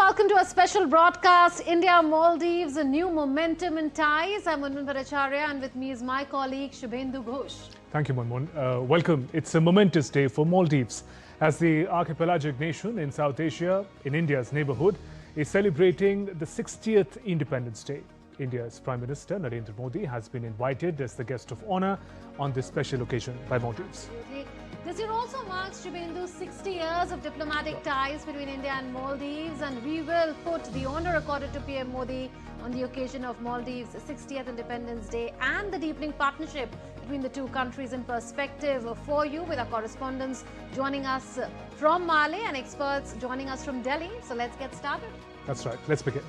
welcome to a special broadcast, India-Maldives, a new momentum in ties. I'm Munmun Bhattacharya and with me is my colleague Shubhendu Ghosh. Thank you, Munmun. Welcome. It's a momentous day for Maldives as the archipelagic nation in South Asia, in India's neighborhood, is celebrating the 60th Independence Day. India's Prime Minister Narendra Modi has been invited as the guest of honor on this special occasion by Maldives. This year also marks Shubhendu's 60 years of diplomatic ties between India and Maldives, and we will put the honor accorded to PM Modi on the occasion of Maldives' 60th Independence Day and the deepening partnership between the two countries in perspective for you, with our correspondents joining us from Male and experts joining us from Delhi. So let's get started. That's right. Let's begin.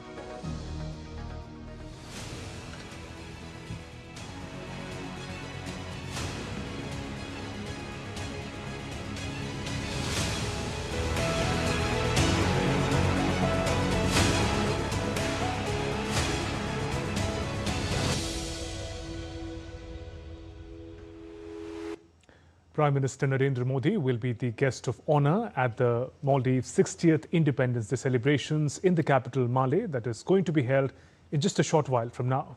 Prime Minister Narendra Modi will be the guest of honor at the Maldives' 60th Independence Day celebrations in the capital Male, that is going to be held in just a short while from now.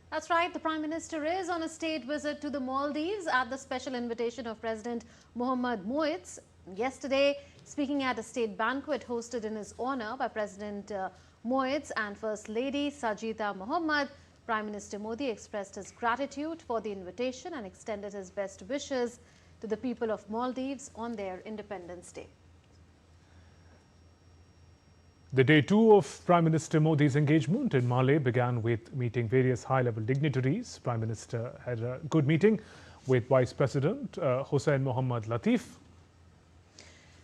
That's right. The Prime Minister is on a state visit to the Maldives at the special invitation of President Mohammad Moitz. Yesterday, speaking at a state banquet hosted in his honor by President Moitz and First Lady Sajida Mohammad, Prime Minister Modi expressed his gratitude for the invitation and extended his best wishes to the people of Maldives on their Independence Day. The day two of Prime Minister Modi's engagement in Male began with meeting various high-level dignitaries. Prime Minister had a good meeting with Vice President Hossain Mohammad Latif.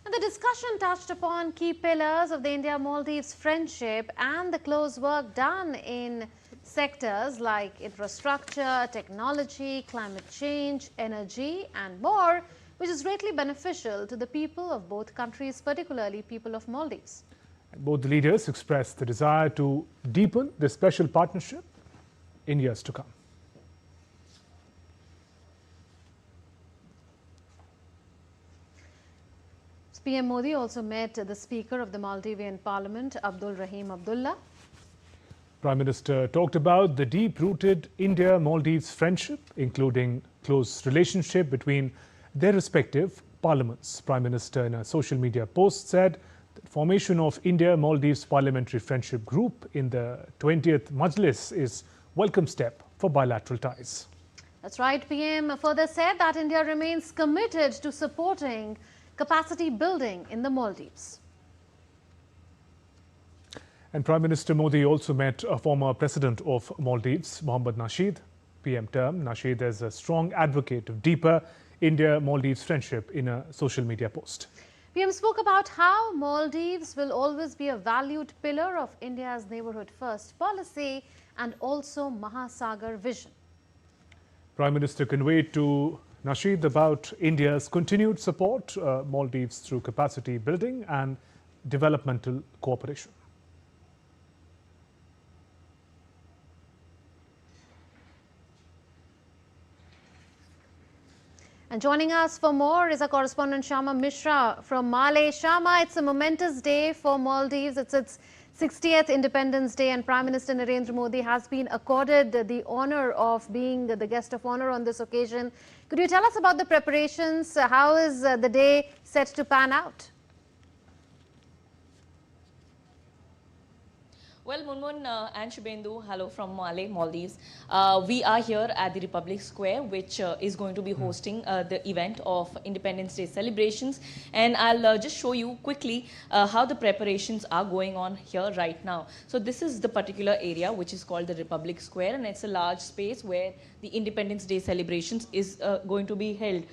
And the discussion touched upon key pillars of the India-Maldives friendship and the close work done in sectors like infrastructure, technology, climate change, energy and more, which is greatly beneficial to the people of both countries, particularly people of Maldives. And both the leaders expressed the desire to deepen this special partnership in years to come. PM Modi also met the Speaker of the Maldivian Parliament, Abdul Rahim Abdullah. Prime Minister talked about the deep-rooted India-Maldives friendship, including close relationship between their respective parliaments. Prime Minister in a social media post said the formation of India-Maldives Parliamentary Friendship Group in the 20th Majlis is a welcome step for bilateral ties. That's right. PM further said that India remains committed to supporting capacity building in the Maldives. And Prime Minister Modi also met a former president of Maldives, Mohammad Nasheed. PM term, Nasheed is a strong advocate of deeper India-Maldives friendship in a social media post. PM spoke about how Maldives will always be a valued pillar of India's neighborhood first policy and also Mahasagar vision. Prime Minister conveyed to Nasheed about India's continued support Maldives through capacity building and developmental cooperation. And joining us for more is our correspondent Shama Mishra from Male. Shama, it's a momentous day for Maldives. It's its 60th Independence Day and Prime Minister Narendra Modi has been accorded the honor of being the guest of honor on this occasion. Could you tell us about the preparations? How is the day set to pan out? Well, Munmun and Shubhendu, hello from Male, Maldives. We are here at the Republic Square, which is going to be hosting the event of Independence Day celebrations. And I'll just show you quickly how the preparations are going on here right now. So this is the particular area which is called the Republic Square, and it's a large space where the Independence Day celebrations is going to be held.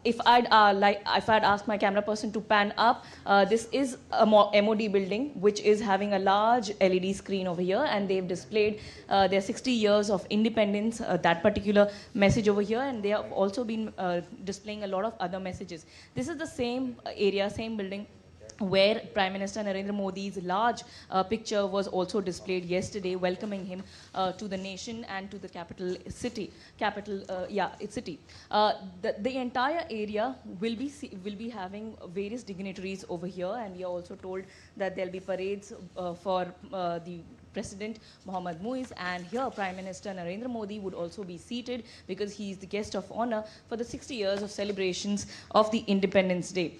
If I'd asked my camera person to pan up, this is a MOD building which is having a large LED screen over here, and they've displayed their 60 years of independence, that particular message over here, and they have also been displaying a lot of other messages. This is the same area, same building where Prime Minister Narendra Modi's large picture was also displayed yesterday, welcoming him to the nation and to the capital city. The entire area will be having various dignitaries over here, and we are also told that there'll be parades for the President Mohammad Muiz, and here Prime Minister Narendra Modi would also be seated because he is the guest of honor for the 60 years of celebrations of the Independence Day.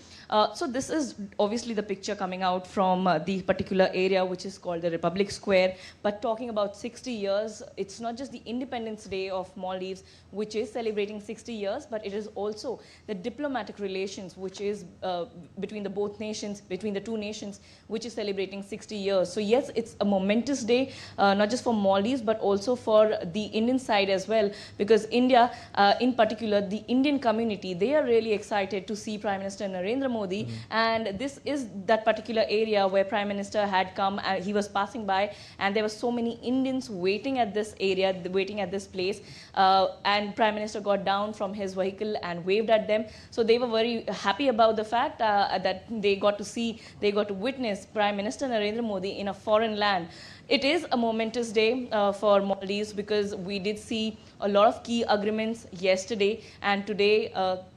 So this is obviously the picture coming out from the particular area which is called the Republic Square. But talking about 60 years, it's not just the Independence Day of Maldives which is celebrating 60 years, but it is also the diplomatic relations which is between the two nations, which is celebrating 60 years. So yes, it's a momentous day, not just for Maldives, but also for the Indian side as well, because India, in particular, the Indian community, they are really excited to see Prime Minister Narendra Modi, and this is that particular area where Prime Minister had come, he was passing by, and there were so many Indians waiting at this area, waiting at this place, and Prime Minister got down from his vehicle and waved at them. So they were very happy about the fact that they got to witness Prime Minister Narendra Modi in a foreign land. It is a momentous day for Maldives because we did see a lot of key agreements yesterday, and today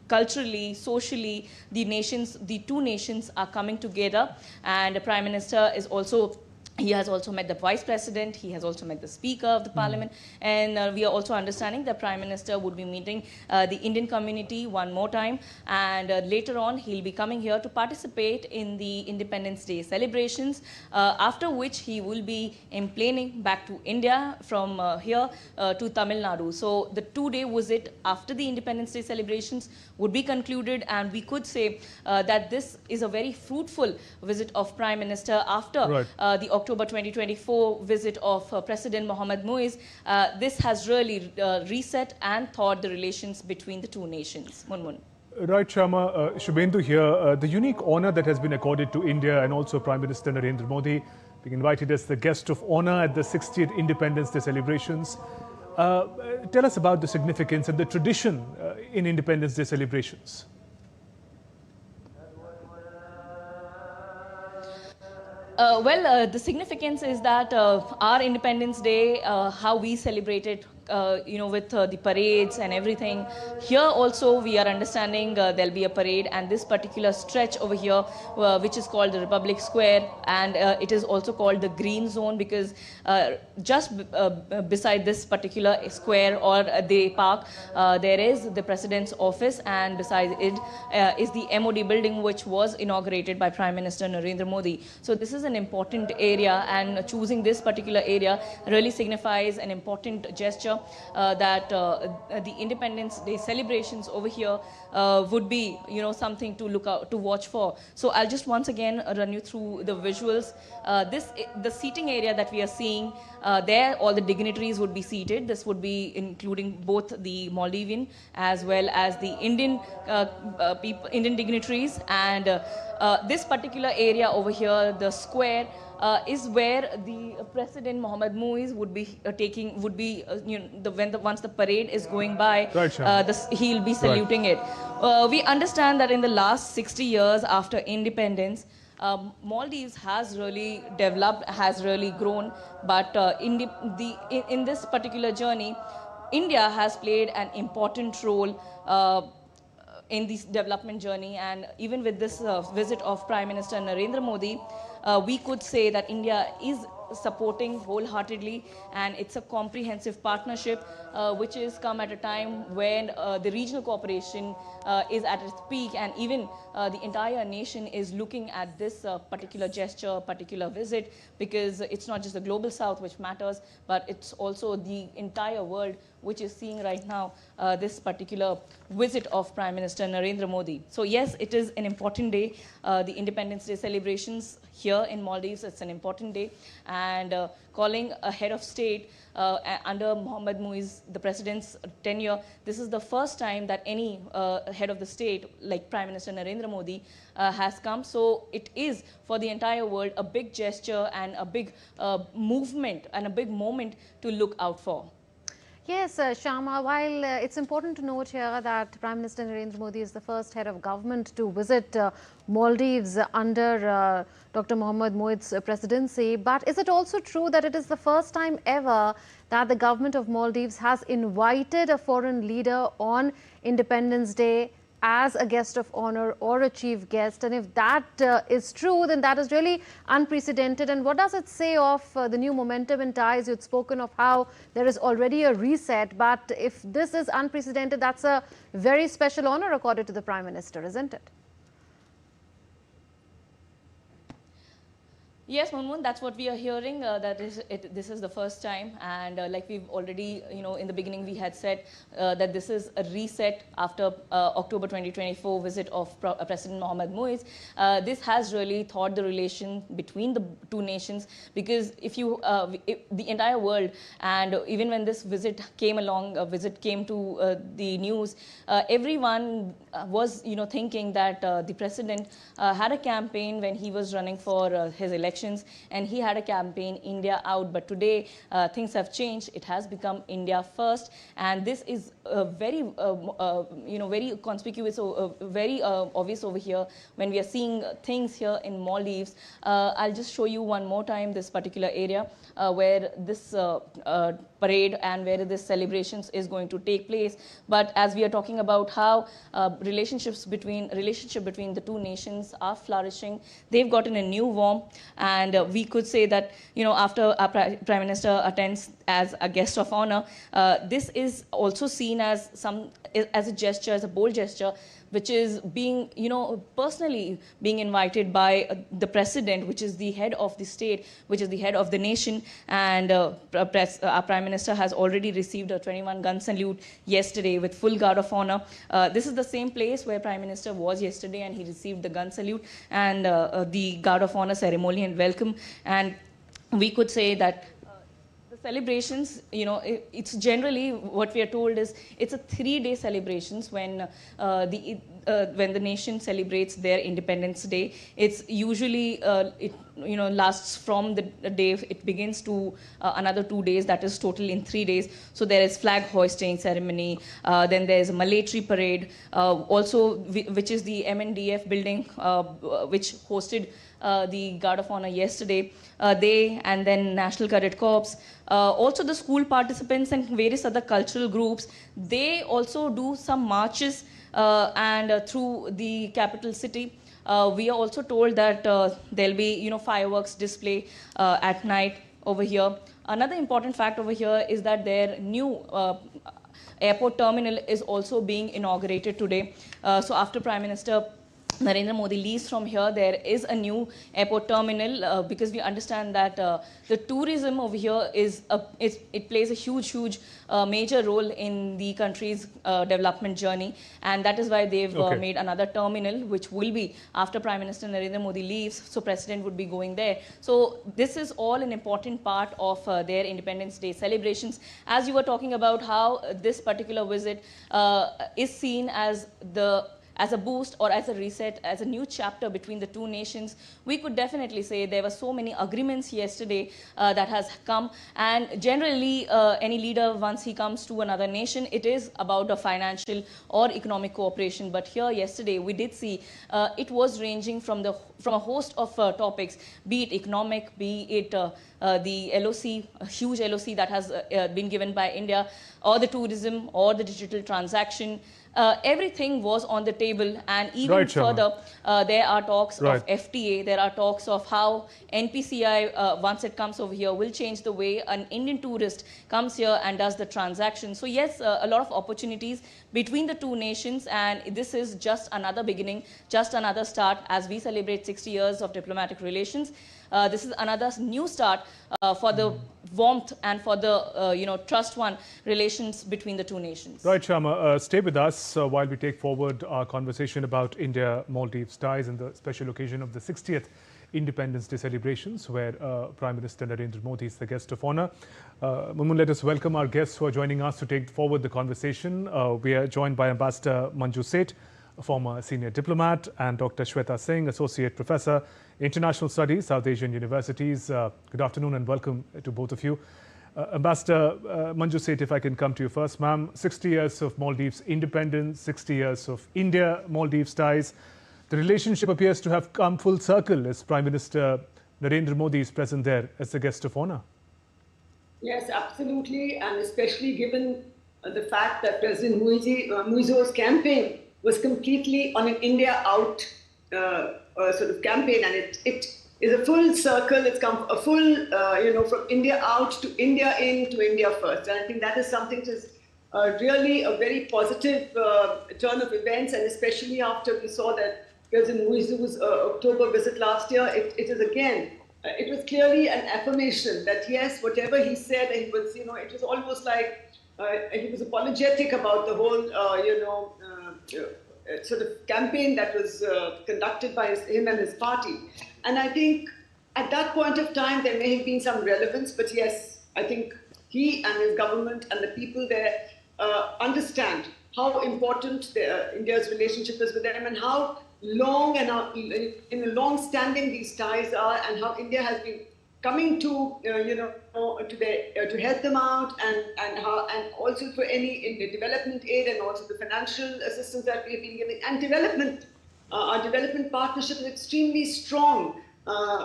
culturally, socially, the two nations are coming together, and the Prime Minister is also He has also met the Vice President, he has also met the Speaker of the Parliament, and we are also understanding the Prime Minister would be meeting the Indian community one more time, and later on he'll be coming here to participate in the Independence Day celebrations, after which he will be planing back to India from here to Tamil Nadu. So the two-day visit after the Independence Day celebrations would be concluded, and we could say that this is a very fruitful visit of Prime Minister after the October 2024 visit of President Mohammad Muiz. This has really reset and thawed the relations between the two nations. Munmun. Right, Shama. Shubhendu here. The unique honor that has been accorded to India and also Prime Minister Narendra Modi being invited as the guest of honor at the 60th Independence Day celebrations. Tell us about the significance and the tradition in Independence Day celebrations. The significance is that our Independence Day, how we celebrate it, with the parades and everything. Here also we are understanding there'll be a parade, and this particular stretch over here, which is called the Republic Square, and it is also called the Green Zone because just beside this particular square or the park, there is the President's office, and beside it is the MOD building, which was inaugurated by Prime Minister Narendra Modi. So this is an important area, and choosing this particular area really signifies an important gesture that the Independence Day celebrations over here would be, something to look out, to watch for. So I'll just once again run you through the visuals. The seating area that we are seeing there, all the dignitaries would be seated. This would be including both the Maldivian as well as the Indian Indian dignitaries, and this particular area over here, the square, is where the President Mohammad Muiz would be once the parade is going by, he'll be saluting it. We understand that in the last 60 years after independence, Maldives has really developed, has really grown, but in this particular journey, India has played an important role in this development journey, and even with this visit of Prime Minister Narendra Modi, we could say that India is supporting wholeheartedly, and it's a comprehensive partnership which is come at a time when the regional cooperation is at its peak, and even the entire nation is looking at this particular gesture, particular visit, because it's not just the global south which matters, but it's also the entire world which is seeing right now this particular visit of Prime Minister Narendra Modi. So yes, it is an important day. The Independence Day celebrations here in Maldives, it's an important day, and calling a head of state under Mohammad Muiz, the president's tenure, this is the first time that any head of the state, like Prime Minister Narendra Modi, has come. So it is for the entire world a big gesture and a big movement and a big moment to look out for. Yes, Shyama, while it's important to note here that Prime Minister Narendra Modi is the first head of government to visit Maldives under Dr. Mohammad Moid's presidency, but is it also true that it is the first time ever that the government of Maldives has invited a foreign leader on Independence Day as a guest of honor or a chief guest? And if that is true, then that is really unprecedented. And what does it say of the new momentum in ties? You'd spoken of how there is already a reset, but if this is unprecedented, that's a very special honor accorded to the Prime Minister, isn't it? Yes, Munmun, that's what we are hearing. This is the first time, and like we've already, in the beginning we had said that this is a reset after October 2024 visit of President Mohammad Moise. This has really thawed the relation between the two nations, because if the entire world, and even when this visit came along, came to the news, everyone was, thinking that the president had a campaign when he was running for his election. And he had a campaign, India out. But today, things have changed. It has become India first. And this is very, very conspicuous, very obvious over here when we are seeing things here in Maldives. I'll just show you one more time this particular area where this parade and where this celebrations is going to take place. But as we are talking about how relationship between the two nations are flourishing, they've gotten a new warmth. And we could say that, after our Prime Minister attends as a guest of honor, this is also seen as a gesture, as a bold gesture, which is being, personally being invited by the president, which is the head of the state, which is the head of the nation. And our Prime Minister has already received a 21-gun salute yesterday with full guard of honor. This is the same place where Prime Minister was yesterday, and he received the gun salute and the guard of honor ceremony and welcome. And we could say that celebrations, it's generally what we are told is it's a 3-day celebrations when the nation celebrates their Independence Day. It's usually it lasts from the day it begins to another 2 days. That is total in 3 days. So there is flag hoisting ceremony. Then there is a military parade, also which is the MNDF building, which hosted the Guard of Honor yesterday. And then National Cadet Corps, also the school participants and various other cultural groups, they also do some marches and through the capital city. We are also told that there'll be fireworks display at night over here. Another important fact over here is that their new airport terminal is also being inaugurated today. So after Prime Minister Narendra Modi leaves from here, there is a new airport terminal because we understand that the tourism over here it plays a huge major role in the country's development journey, and that is why they've made another terminal, which will be after Prime Minister Narendra Modi leaves, so President would be going there. So this is all an important part of their Independence Day celebrations. As you were talking about how this particular visit is seen as a boost or as a reset, as a new chapter between the two nations, we could definitely say there were so many agreements yesterday that has come. And generally, any leader, once he comes to another nation, it is about a financial or economic cooperation. But here yesterday, we did see it was ranging from a host of topics, be it economic, be it the LOC, a huge LOC that has been given by India, or the tourism, or the digital transaction. Everything was on the table, and even further, there are talks of FTA, there are talks of how NPCI, once it comes over here, will change the way an Indian tourist comes here and does the transaction. So yes, a lot of opportunities between the two nations, and this is just another beginning, just another start as we celebrate 60 years of diplomatic relations. This is another new start for the warmth and for the trust-won relations between the two nations. Right, Shyama, stay with us while we take forward our conversation about India-Maldives ties and the special occasion of the 60th Independence Day celebrations, where Prime Minister Narendra Modi is the guest of honor. Mumun, let us welcome our guests who are joining us to take forward the conversation. We are joined by Ambassador Manju Seth, a former senior diplomat, and Dr. Shweta Singh, Associate Professor, International Studies, South Asian Universities. Good afternoon and welcome to both of you. Ambassador Manju Seth, if I can come to you first, ma'am. 60 years of Maldives independence, 60 years of India-Maldives ties. The relationship appears to have come full circle as Prime Minister Narendra Modi is present there as the guest of honor. Yes, absolutely, and especially given the fact that President Muizo's campaign was completely on an India out sort of campaign, and it is a full circle. It's come a full, from India out to India in to India first. And I think that is something that is really a very positive turn of events, and especially after we saw that President Muizo's October visit last year, it is again. It was clearly an affirmation that yes, whatever he said, he was, it was almost like he was apologetic about the whole, sort of campaign that was conducted by him and his party. And I think at that point of time, there may have been some relevance, but yes, I think he and his government and the people there understand how important India's relationship is with them and how long and long-standing these ties are, and how India has been coming to to help them out, and also for any in the development aid and also the financial assistance that we have been giving, and development. Our development partnership is extremely strong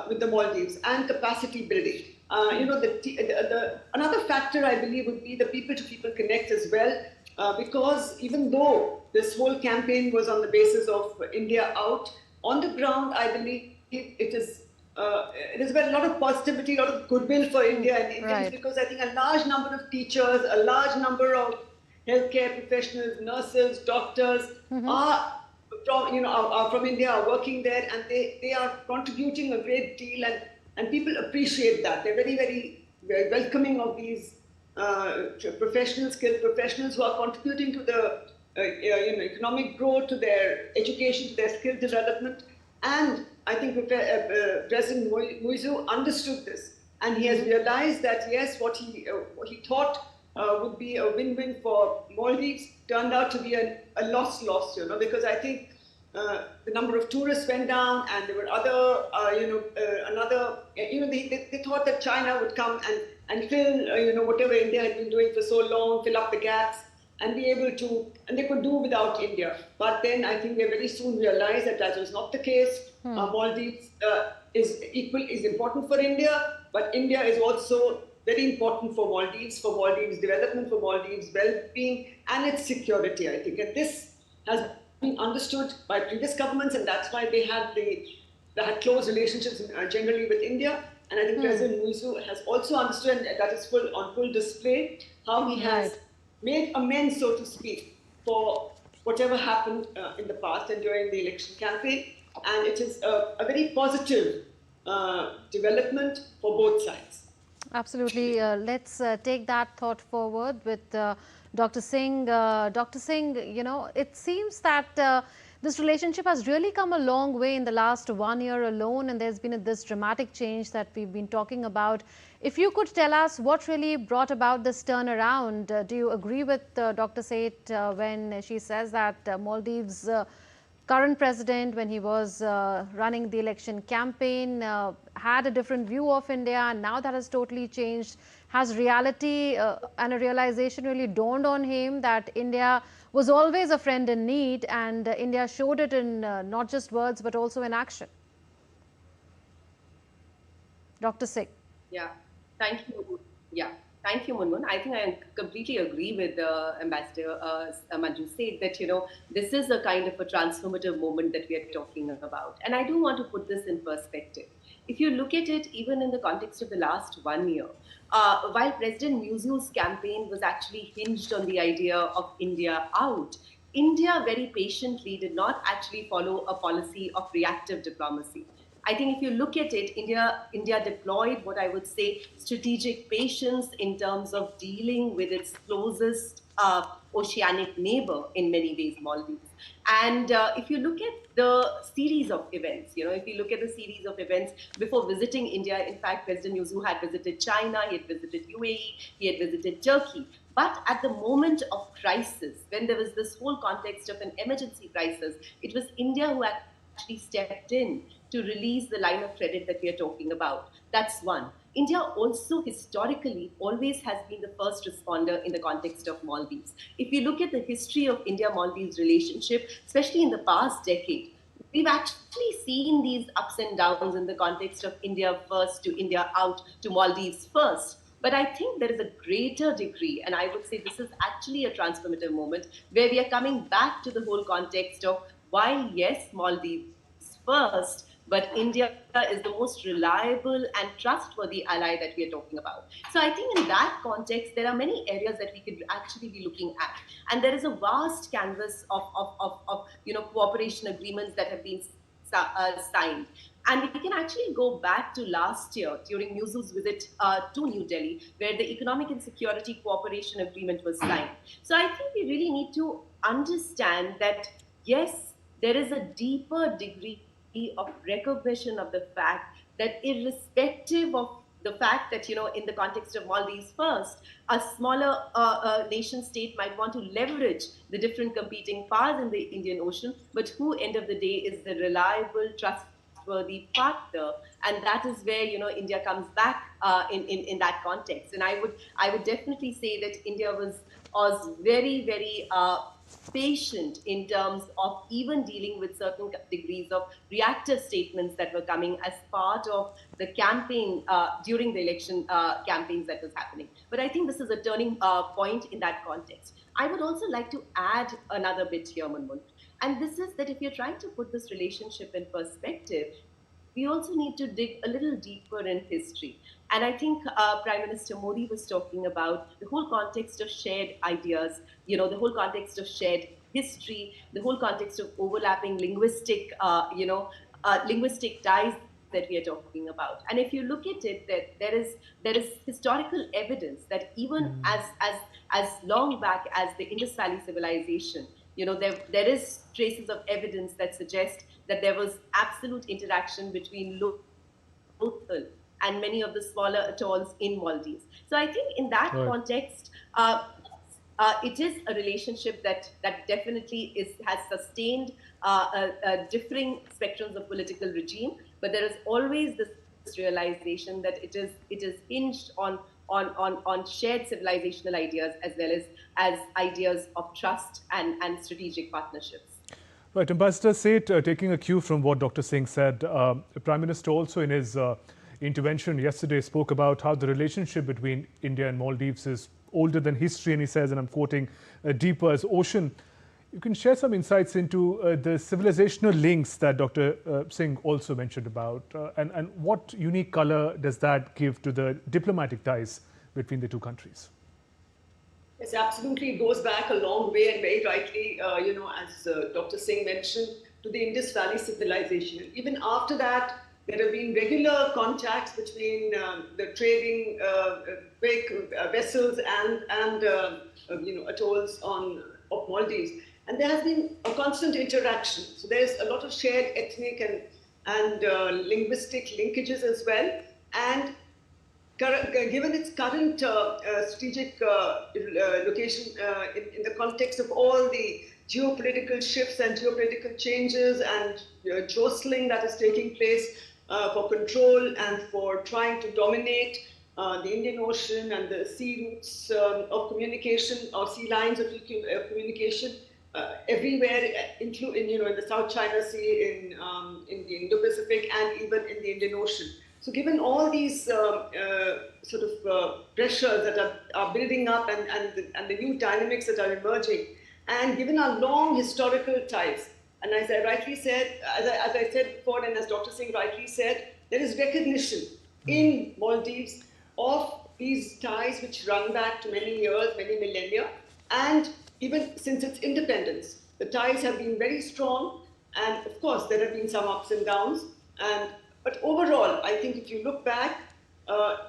with the Maldives and capacity building. Another factor I believe would be the people-to-people connect as well. Because even though this whole campaign was on the basis of India out, on the ground, I believe it has got a lot of positivity, a lot of goodwill for India and Indians, right. Because I think a large number of teachers, a large number of healthcare professionals, nurses, doctors are from India, are working there, and they are contributing a great deal, and people appreciate that. They're very, very, very welcoming of these skilled professionals who are contributing to the economic growth, to their education, to their skill development. And I think President Muizu understood this, and he has realized that yes, what he thought would be a win-win for Maldives turned out to be a loss, because I think the number of tourists went down, and there were other, they thought that China would come and fill, whatever India had been doing for so long, fill up the gaps, and be able to, and they could do without India. But then I think they very soon realized that that was not the case. Maldives is important for India, but India is also very important for Maldives development, for Maldives well-being, and its security, I think. And this has been understood by previous governments, and that's why they had close relationships generally with India. And I think President Muizu has also understood, and that is on full display, how he has made amends, so to speak, for whatever happened in the past and during the election campaign. And it is a very positive development for both sides. Absolutely. Let's take that thought forward with Dr. Singh. Dr. Singh, it seems that this relationship has really come a long way in the last 1 year alone, and there's been this dramatic change that we've been talking about. If you could tell us what really brought about this turnaround, do you agree with Dr. Seth when she says that Maldives' current president, when he was running the election campaign, had a different view of India, and now that has totally changed? Has reality and a realization really dawned on him that India was always a friend in need, and India showed it in not just words but also in action? Dr. Singh. Yeah, thank you. Yeah, thank you, Munmun. I think I completely agree with Ambassador Manju Seth that, this is a kind of a transformative moment that we are talking about. And I do want to put this in perspective. If you look at it, even in the context of the last 1 year, while President Muizu's campaign was actually hinged on the idea of India out, India very patiently did not actually follow a policy of reactive diplomacy. I think if you look at it, India deployed what I would say strategic patience in terms of dealing with its closest oceanic neighbor, in many ways, Maldives. And if you look at the series of events, if you look at the series of events before visiting India, in fact, President Muizu had visited China, he had visited UAE, he had visited Turkey. But at the moment of crisis, when there was this whole context of an emergency crisis, it was India who actually stepped in to release the line of credit that we are talking about. That's one. India also historically always has been the first responder in the context of Maldives. If you look at the history of India-Maldives relationship, especially in the past decade, we've actually seen these ups and downs in the context of India first to India out to Maldives first. But I think there is a greater degree, and I would say this is actually a transformative moment where we are coming back to the whole context of why, yes, Maldives first, but India is the most reliable and trustworthy ally that we are talking about. So I think in that context, there are many areas that we could actually be looking at. And there is a vast canvas of cooperation agreements that have been signed. And we can actually go back to last year during News's visit to New Delhi, where the Economic and Security Cooperation Agreement was signed. So I think we really need to understand that, yes, there is a deeper degree of recognition of the fact that irrespective of the fact that, in the context of Maldives first, a smaller nation state might want to leverage the different competing powers in the Indian Ocean, but who, end of the day, is the reliable, trustworthy partner, and that is where India comes back in that context. And I would definitely say that India was very, very patient in terms of even dealing with certain degrees of reactive statements that were coming as part of the campaign during the election campaigns that was happening. But I think this is a turning point in that context. I would also like to add another bit here, Munmun. And this is that if you're trying to put this relationship in perspective, we also need to dig a little deeper in history. And I think Prime Minister Modi was talking about the whole context of shared ideas, the whole context of shared history, the whole context of overlapping linguistic ties that we are talking about. And if you look at it, that there is historical evidence that even as long back as the Indus Valley civilization, there is traces of evidence that suggest that there was absolute interaction between local and many of the smaller atolls in Maldives. So I think in that context, it is a relationship that definitely has sustained differing spectrums of political regime, but there is always this realization that it is hinged on shared civilizational ideas as well as ideas of trust and strategic partnerships. Right, Ambassador Seth, taking a cue from what Dr. Singh said, the Prime Minister also in his intervention yesterday spoke about how the relationship between India and Maldives is older than history, and he says, and I'm quoting, deeper as ocean. You can share some insights into the civilizational links that Dr. Singh also mentioned about, and what unique color does that give to the diplomatic ties between the two countries? Yes, absolutely. It goes back a long way, and very rightly, as Dr. Singh mentioned, to the Indus Valley civilization. And even after that, there have been regular contacts between the trading vessels and atolls of Maldives, and there has been a constant interaction. So there's a lot of shared ethnic and linguistic linkages as well. And given its current strategic location in the context of all the geopolitical shifts and geopolitical changes and jostling that is taking place for control and for trying to dominate the Indian Ocean and the sea routes of communication or sea lines of communication everywhere, including in the South China Sea, in the Indo-Pacific, and even in the Indian Ocean. So given all these pressures that are building up and the new dynamics that are emerging, and given our long historical ties, and as I rightly said, as I said before, and as Dr. Singh rightly said, there is recognition in Maldives of these ties which run back to many years, many millennia, and even since its independence, the ties have been very strong, and of course there have been some ups and downs, but overall, I think if you look back,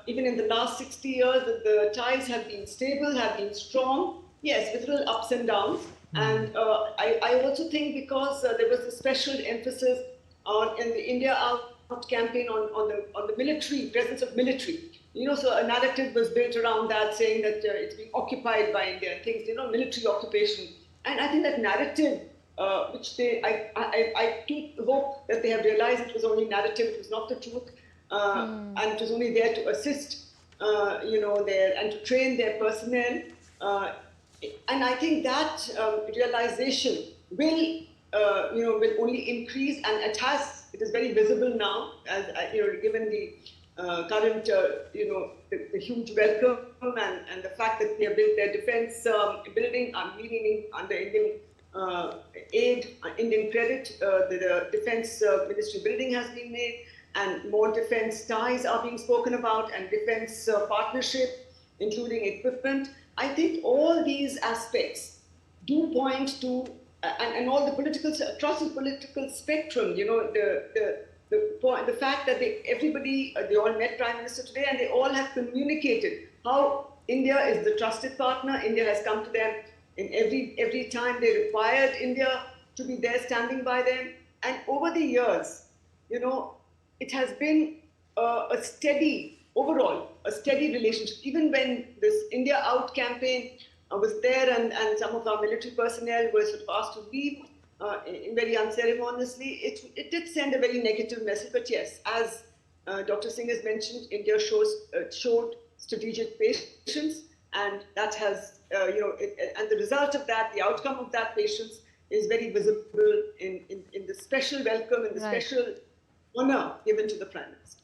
even in the last 60 years, the ties have been stable, have been strong, yes, with little ups and downs. And I also think because there was a special emphasis in the India Out campaign on the military, presence of military. So a narrative was built around that, saying that it's being occupied by India and things, military occupation. And I think that narrative, which I do hope that they have realized it was only narrative, it was not the truth. and it was only there to assist, and to train their personnel. And I think that realization will only increase, and it is very visible now, as given the current, the huge welcome and the fact that they have built their defense building, meaning under Indian aid, Indian credit, the defense ministry building has been made, and more defense ties are being spoken about, and defense partnership, including equipment. I think all these aspects do point to, and all the across the political spectrum, the fact that they all met Prime Minister today, and they all have communicated how India is the trusted partner. India has come to them in every time they required India to be there standing by them. And over the years, it has been a steady relationship. Even when this India Out campaign was there, and some of our military personnel were sort of asked to leave very unceremoniously, it did send a very negative message. But yes, as Dr. Singh has mentioned, India showed strategic patience, and that has, and the result of that, the outcome of that patience is very visible in the special welcome and the special honor given to the Prime Minister.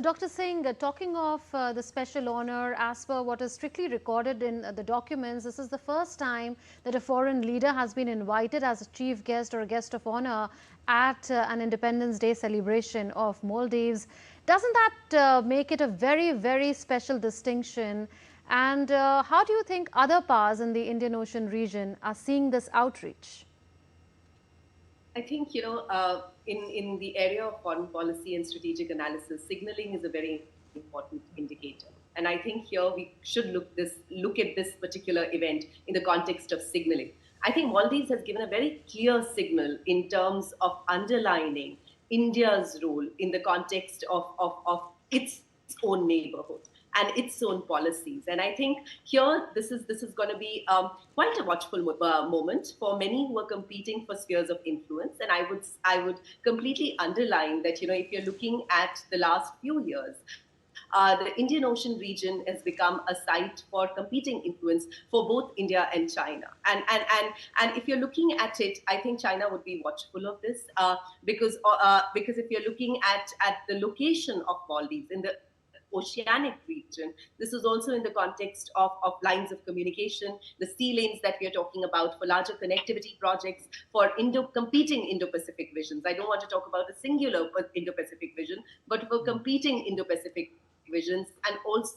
Dr. Singh, talking of the special honor, as per what is strictly recorded in the documents, this is the first time that a foreign leader has been invited as a chief guest or a guest of honor at an Independence Day celebration of Maldives. Doesn't that make it a very, very special distinction? And how do you think other powers in the Indian Ocean region are seeing this outreach? I think, in the area of foreign policy and strategic analysis, signaling is a very important indicator. And I think here we should look at this particular event in the context of signaling. I think Maldives has given a very clear signal in terms of underlining India's role in the context of its own neighborhood and its own policies. And I think here this is going to be quite a watchful moment for many who are competing for spheres of influence. And I would completely underline that, if you're looking at the last few years, the Indian Ocean region has become a site for competing influence for both India and China. And if you're looking at it, I think China would be watchful of this because if you're looking at the location of Maldives in the oceanic region, this is also in the context of lines of communication, the sea lanes that we are talking about for larger connectivity projects, for competing Indo-Pacific visions. I don't want to talk about a singular Indo-Pacific vision, but for competing Indo-Pacific visions, and also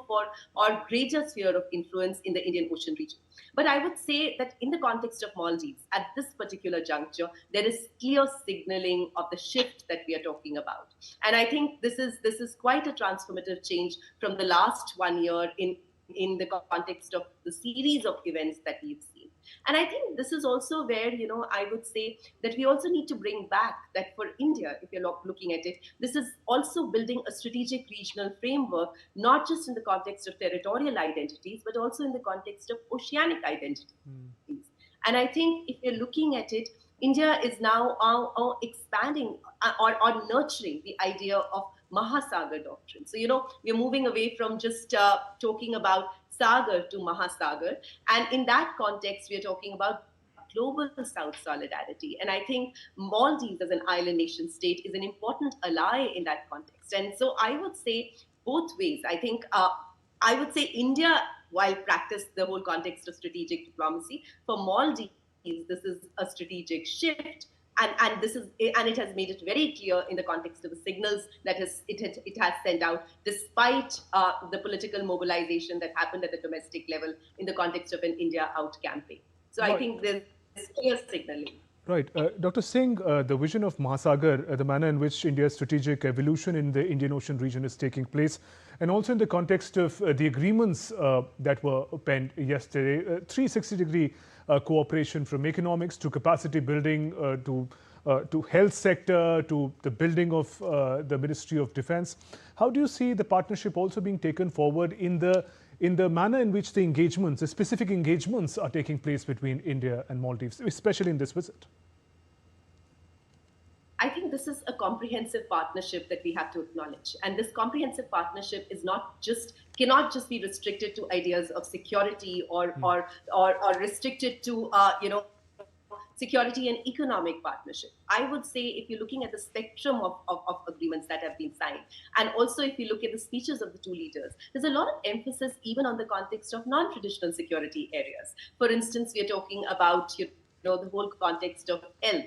for our greater sphere of influence in the Indian Ocean region. But I would say that in the context of Maldives, at this particular juncture, there is clear signaling of the shift that we are talking about. And I think this is quite a transformative change from the last 1 year in the context of the series of events that we've seen. And I think this is also where, I would say that we also need to bring back that for India, if you're looking at it, this is also building a strategic regional framework, not just in the context of territorial identities, but also in the context of oceanic identities. And I think if you're looking at it, India is now expanding or nurturing the idea of Mahasagar doctrine. So, we're moving away from just talking about Sagar to Mahasagar. And in that context, we are talking about global South solidarity. And I think Maldives as an island nation state is an important ally in that context. And so I would say both ways. I think I would say India, while practice the whole context of strategic diplomacy, for Maldives, this is a strategic shift. And it has made it very clear in the context of the signals that it has sent out, despite the political mobilization that happened at the domestic level in the context of an India Out campaign. So I think there's clear signaling. Right. Dr. Singh, the vision of Mahasagar, the manner in which India's strategic evolution in the Indian Ocean region is taking place, and also in the context of the agreements that were penned yesterday, 360-degree cooperation from economics to capacity building to health sector to the building of the Ministry of Defence. How do you see the partnership also being taken forward in the manner in which the engagements, the specific engagements are taking place between India and Maldives, especially in this visit? I think this is a comprehensive partnership that we have to acknowledge. And this comprehensive partnership is cannot just be restricted to ideas of security or restricted to, security and economic partnership. I would say if you're looking at the spectrum of agreements that have been signed, and also if you look at the speeches of the two leaders, there's a lot of emphasis even on the context of non-traditional security areas. For instance, we are talking about the whole context of health.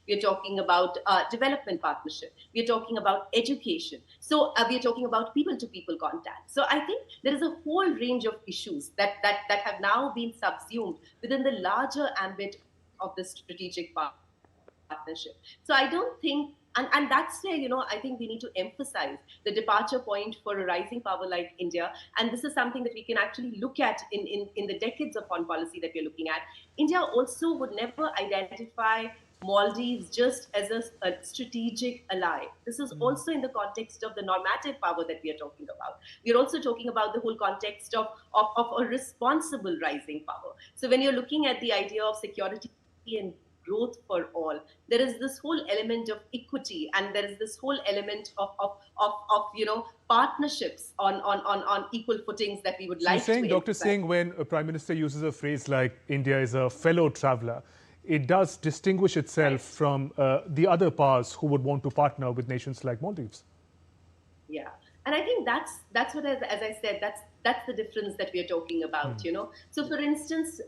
We're talking about development partnership. We're talking about education. So we're talking about people-to-people contact. So I think there is a whole range of issues that have now been subsumed within the larger ambit of the strategic partnership. So I don't think, and that's where, I think we need to emphasize the departure point for a rising power like India. And this is something that we can actually look at in the decades of foreign policy that we're looking at. India also would never identify Maldives just as a strategic ally. This is also in the context of the normative power that we are talking about. We are also talking about the whole context of a responsible rising power. So when you're looking at the idea of security and growth for all, there is this whole element of equity, and there is this whole element of partnerships on equal footings that we would like to emphasize. Dr. Singh, when a Prime Minister uses a phrase like India is a fellow traveller, it does distinguish itself from the other powers who would want to partner with nations like Maldives. Yeah, and I think that's what, as I said, that's the difference that we are talking about. So, for instance,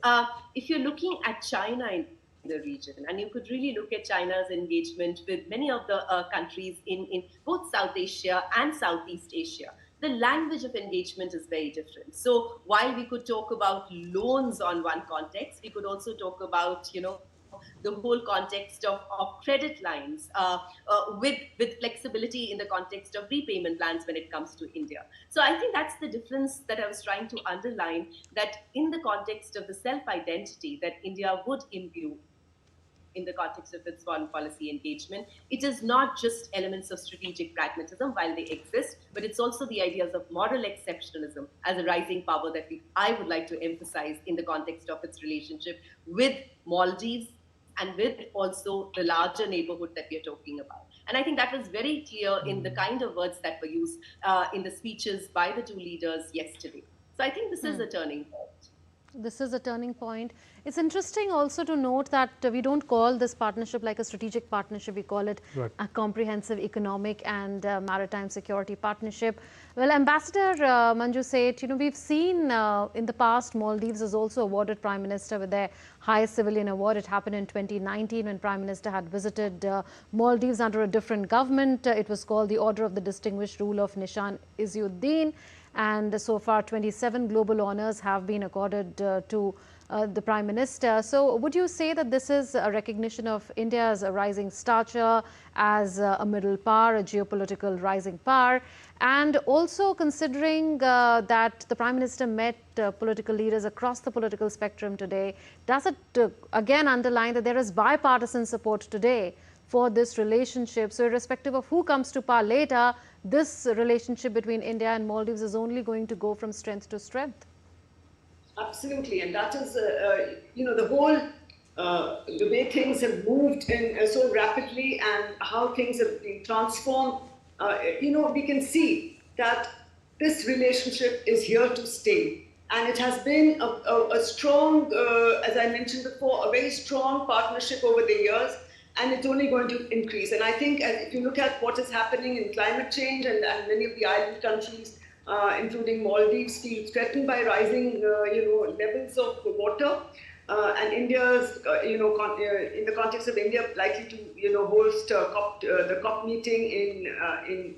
if you're looking at China in the region, and you could really look at China's engagement with many of the countries in both South Asia and Southeast Asia, the language of engagement is very different. So while we could talk about loans on one context, we could also talk about, the whole context of credit lines with flexibility in the context of repayment plans when it comes to India. So I think that's the difference that I was trying to underline, that in the context of the self-identity that India would imbue in the context of its foreign policy engagement, it is not just elements of strategic pragmatism while they exist, but it's also the ideas of moral exceptionalism as a rising power that I would like to emphasize in the context of its relationship with Maldives and with also the larger neighborhood that we are talking about. And I think that was very clear in the kind of words that were used in the speeches by the two leaders yesterday. So I think this is a turning point. This is a turning point. It's interesting also to note that we don't call this partnership like a strategic partnership. We call it a comprehensive economic and maritime security partnership. Well, Ambassador Manju Seth, we've seen in the past Maldives has also awarded Prime Minister with their highest civilian award. It happened in 2019 when Prime Minister had visited Maldives under a different government. It was called the Order of the Distinguished Rule of Nishan Izzuddin. And so far 27 global honors have been accorded to the Prime Minister. So would you say that this is a recognition of India's rising stature as a middle power, a geopolitical rising power, and also considering that the Prime Minister met political leaders across the political spectrum today, does it again underline that there is bipartisan support today for this relationship? So irrespective of who comes to power later, this relationship between India and Maldives is only going to go from strength to strength. Absolutely, and that is, the whole, the way things have moved in so rapidly and how things have been transformed, we can see that this relationship is here to stay. And it has been a strong, as I mentioned before, a very strong partnership over the years. And it's only going to increase. And I think if you look at what is happening in climate change and many of the island countries, including Maldives, feel threatened by rising, levels of water. And India's, in the context of India, likely to, host the COP meeting in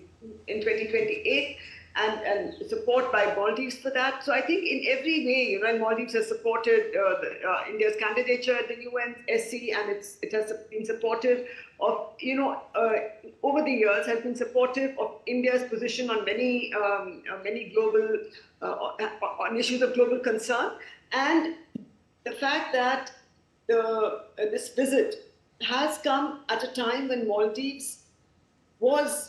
2028. And support by Maldives for that. So I think in every way, Maldives has supported India's candidature at the UNSC, and it has been supportive of, over the years has been supportive of India's position on many global, on issues of global concern. And the fact that this visit has come at a time when Maldives was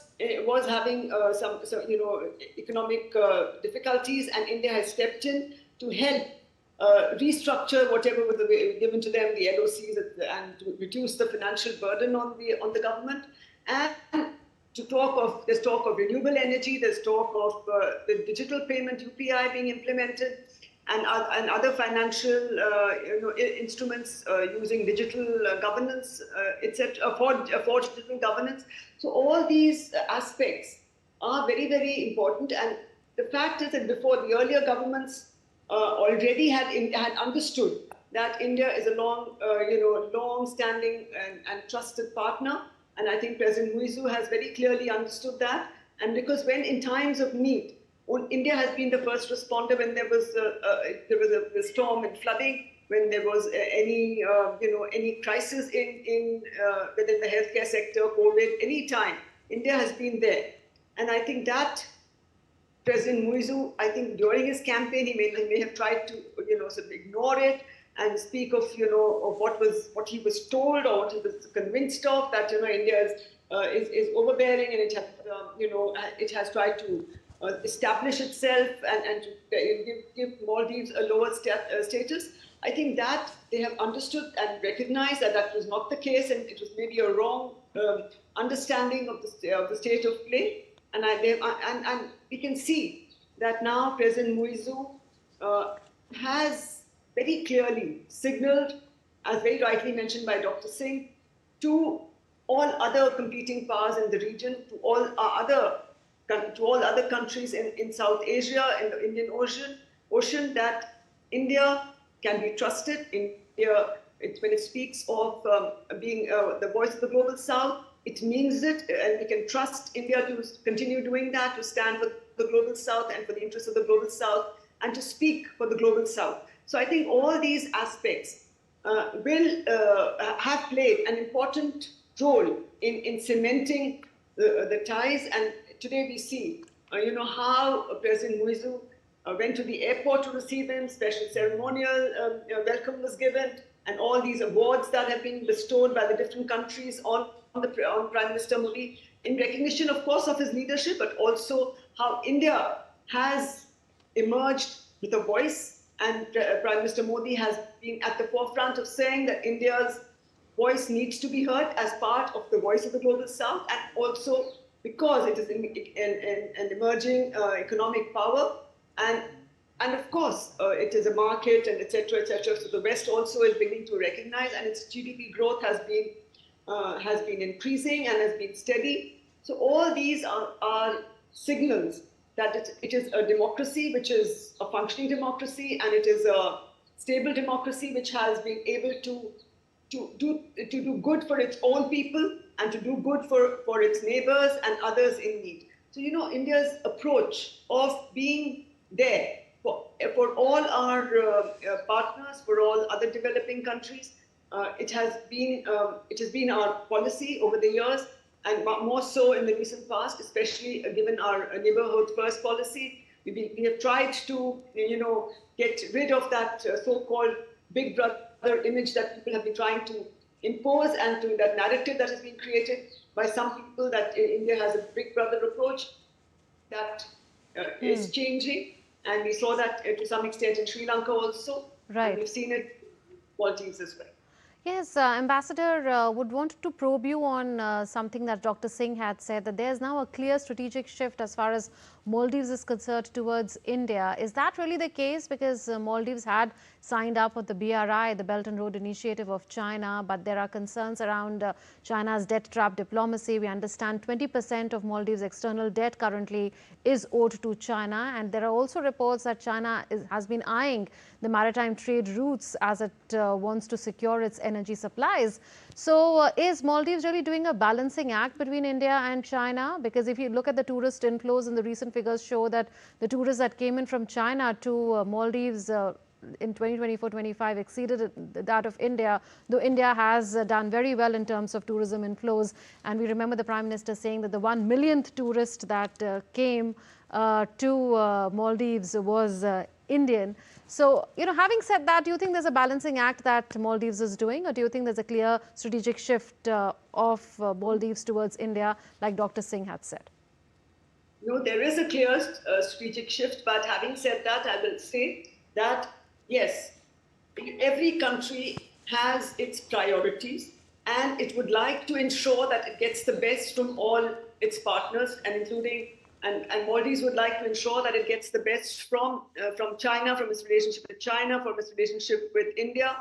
having some economic difficulties, and India has stepped in to help restructure whatever was given to them, the LOCs, and to reduce the financial burden on the government. And there's talk of renewable energy, there's talk of the digital payment UPI being implemented, and other financial instruments using digital governance, etc. For digital governance. So all these aspects are very, very important. And the fact is that before, the earlier governments already had understood that India is a long-standing and trusted partner. And I think President Muizu has very clearly understood that. And because when in times of need, India has been the first responder when there was a storm and flooding, when there was any crisis within the healthcare sector, COVID, any time, India has been there. And I think that President Muizu, I think during his campaign, he may have tried to sort of ignore it and speak of of what he was told or what he was convinced of, that India is overbearing, and it has tried to establish itself and to give Maldives a lower status. I think that they have understood and recognized that that was not the case, and it was maybe a wrong understanding of the state of play. And we can see that now President Muizu has very clearly signaled, as very rightly mentioned by Dr. Singh, to all other competing powers in the region, to all other countries in South Asia, in the Indian Ocean, that India can be trusted. India, when it speaks of being the voice of the global South, it means it, and we can trust India to continue doing that, to stand for the global South and for the interests of the global South, and to speak for the global South. So I think all these aspects will have played an important role in cementing the ties. And today we see, how President Muizu went to the airport to receive him, special ceremonial welcome was given, and all these awards that have been bestowed by the different countries on Prime Minister Modi, in recognition, of course, of his leadership, but also how India has emerged with a voice. And Prime Minister Modi has been at the forefront of saying that India's voice needs to be heard as part of the voice of the global South, and also because it is an emerging economic power, and of course it is a market, and etc., etc. So the West also is beginning to recognize, and its GDP growth has been increasing and has been steady. So all these are signals that it is a democracy which is a functioning democracy, and it is a stable democracy which has been able to do good for its own people and to do good for its neighbors and others in need. So India's approach of being there for all our partners, for all other developing countries, it has been our policy over the years, and more so in the recent past, especially given our neighborhood first policy. We have tried to get rid of that so-called big brother image that people have been trying to impose, and to that narrative that has been created by some people that India has a big brother approach that is changing. And we saw that to some extent in Sri Lanka also. Right. And we've seen it in Maldives as well. Yes, Ambassador, would want to probe you on something that Dr. Singh had said, that there is now a clear strategic shift as far as Maldives is concerned towards India. Is that really the case? Because Maldives had signed up with the BRI, the Belt and Road Initiative of China, but there are concerns around China's debt trap diplomacy. We understand 20% of Maldives' external debt currently is owed to China, and there are also reports that China has been eyeing the maritime trade routes as it wants to secure its energy supplies. So is Maldives really doing a balancing act between India and China? Because if you look at the tourist inflows, and the recent figures show that the tourists that came in from China to Maldives in 2024-25 exceeded that of India, though India has done very well in terms of tourism inflows. And we remember the Prime Minister saying that the 1 millionth tourist that came to Maldives was Indian. So, having said that, do you think there's a balancing act that Maldives is doing, or do you think there's a clear strategic shift of Maldives towards India, like Dr. Singh had said? No, there is a clear strategic shift, but having said that, I will say that yes, every country has its priorities and it would like to ensure that it gets the best from all its partners, and including and Maldives would like to ensure that it gets the best from China, from its relationship with China, from its relationship with India,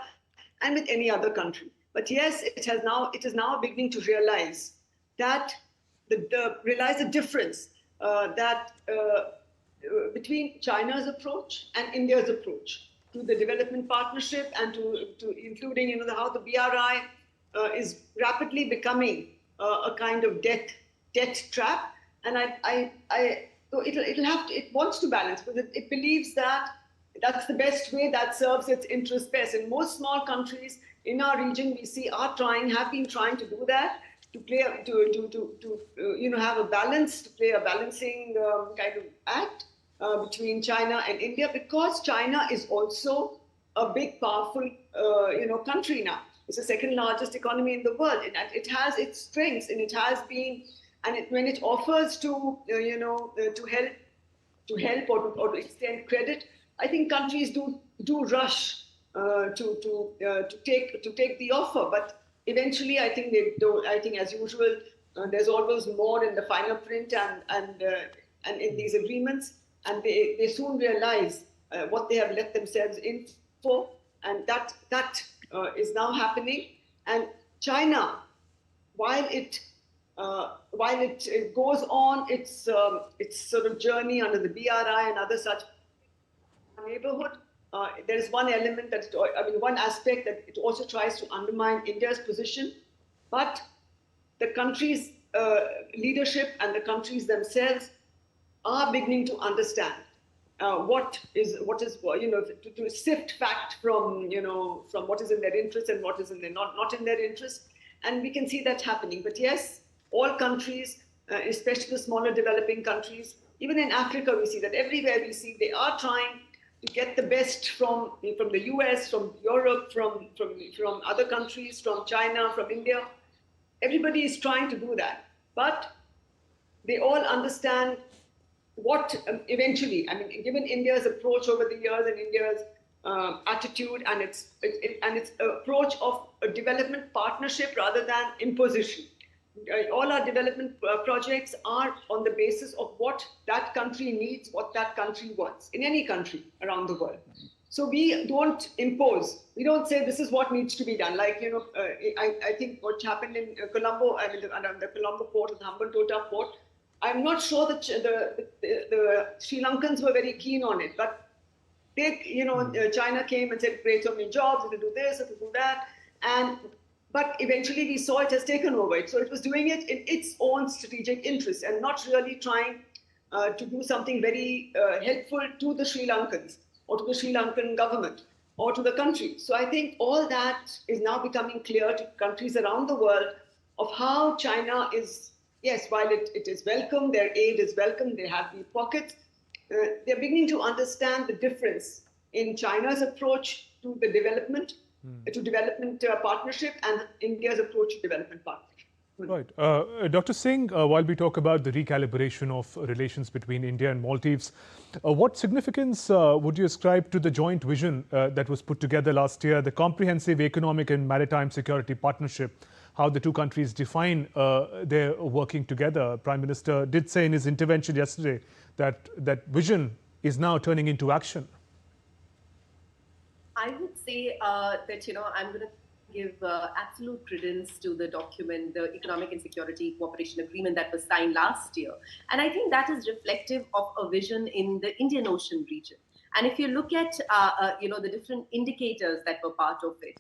and with any other country. But yes, it is now beginning to realize that realize the difference that between China's approach and India's approach to the development partnership, and to including how the BRI is rapidly becoming a kind of debt trap. And so it wants to balance, because it believes that that's the best way that serves its interests best. And most small countries in our region, we see, have been trying to do that, to play have a balance, to play a balancing kind of act between China and India, because China is also a big, powerful country now. It's the second largest economy in the world, and it has its strengths, and it has been, and when it offers to help or to extend credit, I think countries do rush to take the offer. But eventually, I think they do. I think, as usual, there's always more in the finer print and in these agreements, and they soon realize what they have let themselves in for, and that is now happening. And China, while it goes on its sort of journey under the BRI and other such neighborhood, there is one element one aspect that it also tries to undermine India's position. But the country's leadership and the countries themselves are beginning to understand what is to sift fact from what is in their interest and what is not in their interest, and we can see that happening. But yes, all countries, especially the smaller developing countries, even in Africa, we see that everywhere we see they are trying to get the best from the US, from Europe, from other countries, from China, from India. Everybody is trying to do that, but they all understand what eventually, given India's approach over the years and India's attitude and its approach of a development partnership rather than imposition. All our development projects are on the basis of what that country needs, what that country wants, in any country around the world. So we don't impose. We don't say this is what needs to be done. Like, I think what happened in Colombo, the Colombo port, the Hambantota port, I'm not sure that the Sri Lankans were very keen on it, but China came and said, create so many jobs, it'll do this, it'll do that. But eventually we saw it has taken over it. So it was doing it in its own strategic interest and not really trying to do something very helpful to the Sri Lankans or to the Sri Lankan government or to the country. So I think all that is now becoming clear to countries around the world of how China is, yes, while it is welcome, their aid is welcome, they have deep pockets, they're beginning to understand the difference in China's approach to the development, to development partnership, and India's approach to development partnership. Right. Dr. Singh, while we talk about the recalibration of relations between India and Maldives, what significance would you ascribe to the joint vision that was put together last year, the Comprehensive Economic and Maritime Security Partnership, how the two countries define their working together? Prime Minister did say in his intervention yesterday that that vision is now turning into action. I would say that, I'm going to give absolute credence to the document, the Economic and Security Cooperation Agreement that was signed last year. And I think that is reflective of a vision in the Indian Ocean region. And if you look at, the different indicators that were part of it,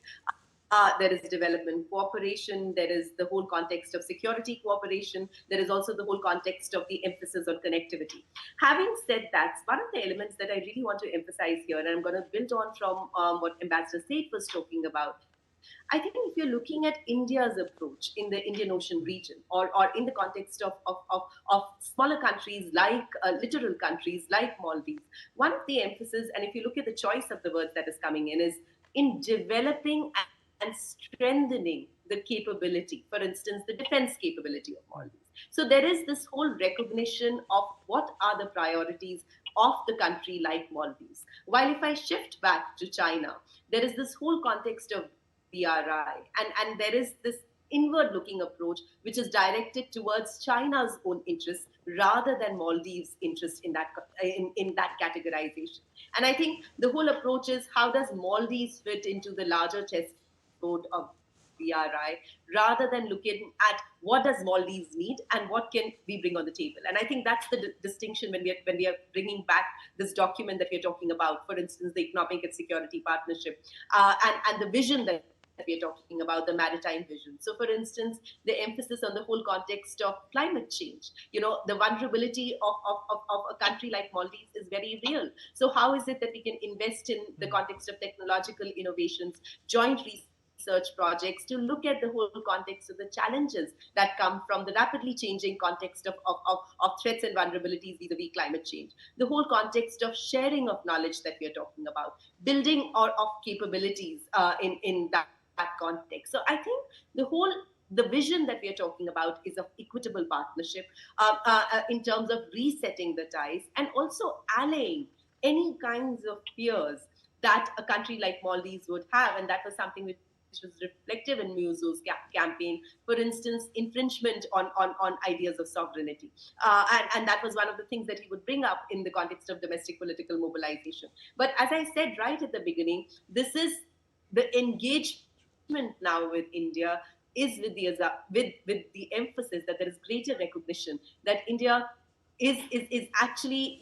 there is development cooperation, there is the whole context of security cooperation, there is also the whole context of the emphasis on connectivity. Having said that, one of the elements that I really want to emphasize here, and I'm going to build on from what Ambassador Seth was talking about, I think if you're looking at India's approach in the Indian Ocean region, or in the context of smaller countries like littoral countries like Maldives, one of the emphasis, and if you look at the choice of the words that is coming in, is in developing and strengthening the capability, for instance, the defense capability of Maldives. So there is this whole recognition of what are the priorities of the country like Maldives. While if I shift back to China, there is this whole context of BRI, and there is this inward looking approach which is directed towards China's own interests rather than Maldives' interest in that categorization. And I think the whole approach is how does Maldives fit into the larger chessboard of BRI rather than looking at what does Maldives need and what can we bring on the table. And I think that's the distinction when we are bringing back this document that we're talking about, for instance, the Economic and Security Partnership, and the vision that we are talking about, the maritime vision. So, for instance, the emphasis on the whole context of climate change. The vulnerability of a country like Maldives is very real. So, how is it that we can invest in the context of technological innovations, joint research projects to look at the whole context of the challenges that come from the rapidly changing context of threats and vulnerabilities vis-a-vis climate change. The whole context of sharing of knowledge that we are talking about, building of capabilities in that context. So I think the vision that we are talking about is of equitable partnership in terms of resetting the ties and also allaying any kinds of fears that a country like Maldives would have. And that was something which was reflective in Muzo's campaign, for instance, infringement on ideas of sovereignty. And that was one of the things that he would bring up in the context of domestic political mobilization. But as I said right at the beginning, this is the engagement now with India is with the emphasis that there is greater recognition that India is actually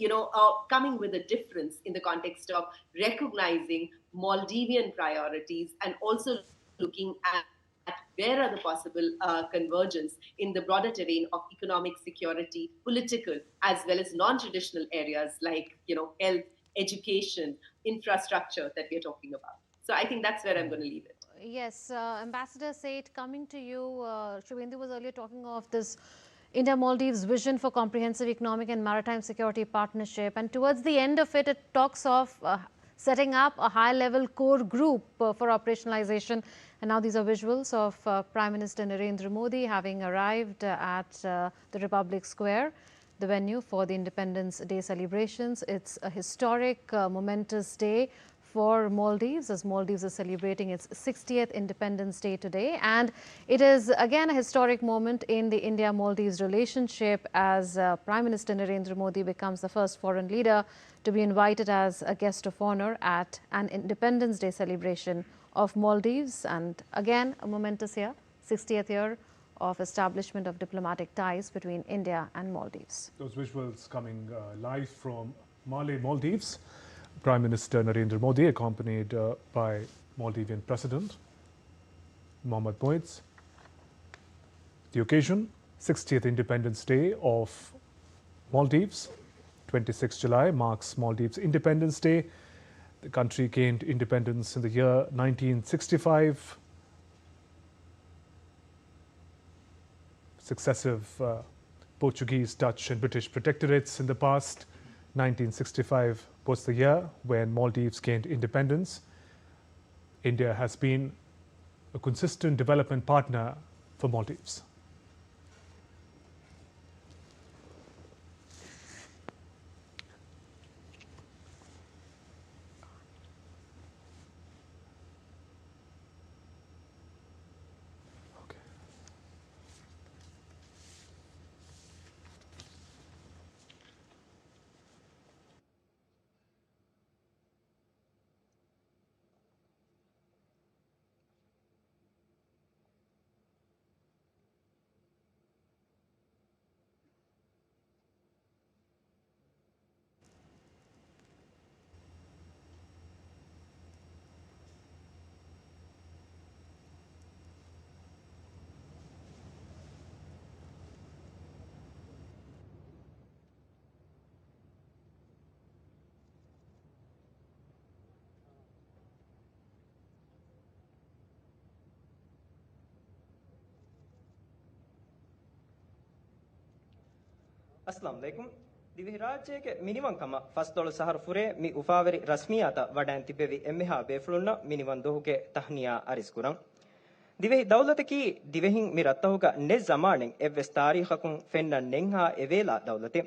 coming with a difference in the context of recognizing Maldivian priorities and also looking at where are the possible convergence in the broader terrain of economic security, political, as well as non-traditional areas like health, education, infrastructure that we are talking about. So I think that's where I'm going to leave it. Yes, Ambassador Seth, coming to you, Shubhendu was earlier talking of this India-Maldives vision for comprehensive economic and maritime security partnership, and towards the end of it, it talks of setting up a high-level core group for operationalization. And now these are visuals of Prime Minister Narendra Modi having arrived at the Republic Square, the venue for the Independence Day celebrations. It's a historic, momentous day for Maldives, as Maldives is celebrating its 60th Independence Day today. And it is again a historic moment in the India-Maldives relationship, as Prime Minister Narendra Modi becomes the first foreign leader to be invited as a guest of honor at an Independence Day celebration of Maldives. And again, a momentous year, 60th year of establishment of diplomatic ties between India and Maldives. Those visuals coming live from Maldives. Prime Minister Narendra Modi, accompanied by Maldivian President Mohammad Moitz. The occasion, 60th Independence Day of Maldives. 26 July marks Maldives' Independence Day. The country gained independence in the year 1965. Successive Portuguese, Dutch and British protectorates in the past. 1965 was the year when Maldives gained independence. India has been a consistent development partner for Maldives. अस्सलाम वालेकुम दिव्य राज्य के minimum कमा फस्तोल सहर फुरे मी उफावरी रस्मियाता वडान तिबेवी एम्मेहा बेफलुन्ना मिनिवन दोहु के तहनिया अरिस्कुरं ದಿವೆಹಿ ದೌಲತಕಿ ದಿವೆಹಿಂ ಮಿ ರತ್ತಹುಗ ನೆ ಜಮಾನೆಂ ಎವ್ವೆಸ್ ತಾರೀಖಕುಂ ಫೆನ್ನನ್ ನೆಂಹಾ ಎವೇಲಾ ದೌಲತೆ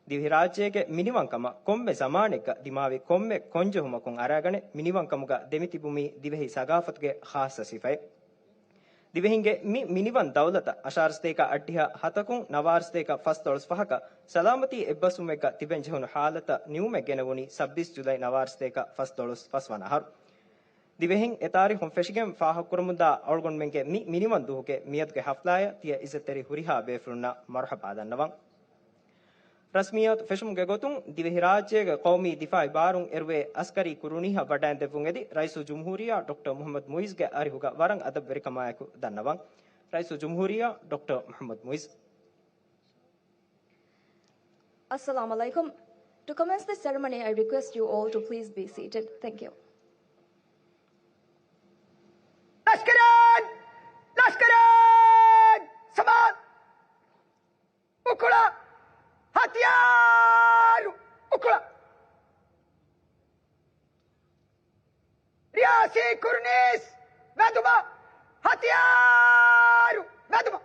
ದಿವೆಹಿ ರಾಜ್ಯಗೆ ಮಿನಿವಂಕಮ ಕೊಮ್ಮೆ ಜಮಾನೆಗ ದಿಮಾವಿ ಕೊಮ್ಮೆ ಕೊಂಜಹುಮಕುಂ ಅರಾಗಣೆ ಮಿನಿವಂಕಮುಗ ದೆಮಿತಿ ಭೂಮಿ ದಿವೆಹಿ ಸಗಾಫತ್ಗೆ ಖಾಸ ಸಿಫೈ ದಿವೆಹಿಂಗೆ ಮಿನಿವನ್ ದೌಲತ ಅಶಾರ್ಸ್ತೇಕ ಅಡ್ಡಿಹ ಹತಕುಂ ನವಾರ್ಸ್ತೇಕ ಫಸ್ತೊಳಸ್ ಫಹಕ ಸಲಾಮತಿ ಎಬ್ಬಸುಮೆಗ ತಿಬೆನ್ ಜಹುನು ಹಾಲತ ನಿಯುಮೆ ಗೆನವುನಿ 26 July ನವಾರ್ಸ್ತೇಕ ಫಸ್ತೊಳಸ್ ಫಸ್ವನಹರು ದಿವೆಹಿಂ ಎತಾರಿ ಹೊಂ ಫೆಶಿಗೆಂ ಫಾಹಕುರಮುದ ಔಳ್ಗೊಂಡ್ ಮೆಂಗೆ ಮಿನಿವನ್ ದುಹುಗೆ ಮಿಯತ್ಗೆ ಹಫ್ಲಾಯ ತಿಯ ಇಜತೆರಿ ಹುರಿಹಾ ಬೇಫ್ರುನ್ನ Marhaba ದನ್ನವಂ ರಸ್ಮಿಯತ್ ಫೆಶುಮ್ಗೆ ಗೊತುಂ ದಿವೆಹಿ ರಾಜ್ಯಗೆ ಕೌಮಿ ದಿಫಾ ಇಬಾರುಂ ಎರ್ವೆ Askari ಕುರುನಿಹ ವಡಾನ್ ದೆವುಂ ಎದಿ ರೈಸು ಜುಮ್ಹೂರಿಯಾ ಡಾಕ್ಟರ್ ಮೊಹಮ್ಮದ್ ಮುಯಿಜ್ಗೆ ಅರಿಹುಗ ವರಂ ಅದಬ್ ವೆರಿಕಮಾಯಕು ದನ್ನವಂ ರೈಸು ಜುಮ್ಹೂರಿಯಾ doctor Mohamed Muizzu Assalamu alaikum. To commence the ceremony, I request you all to please be seated. Thank you. Laskaran! Laskaran! Saman! Ukula! Hatyar! Ukula! Riyasi Kurnis! Veduma! Hatyar! Veduma!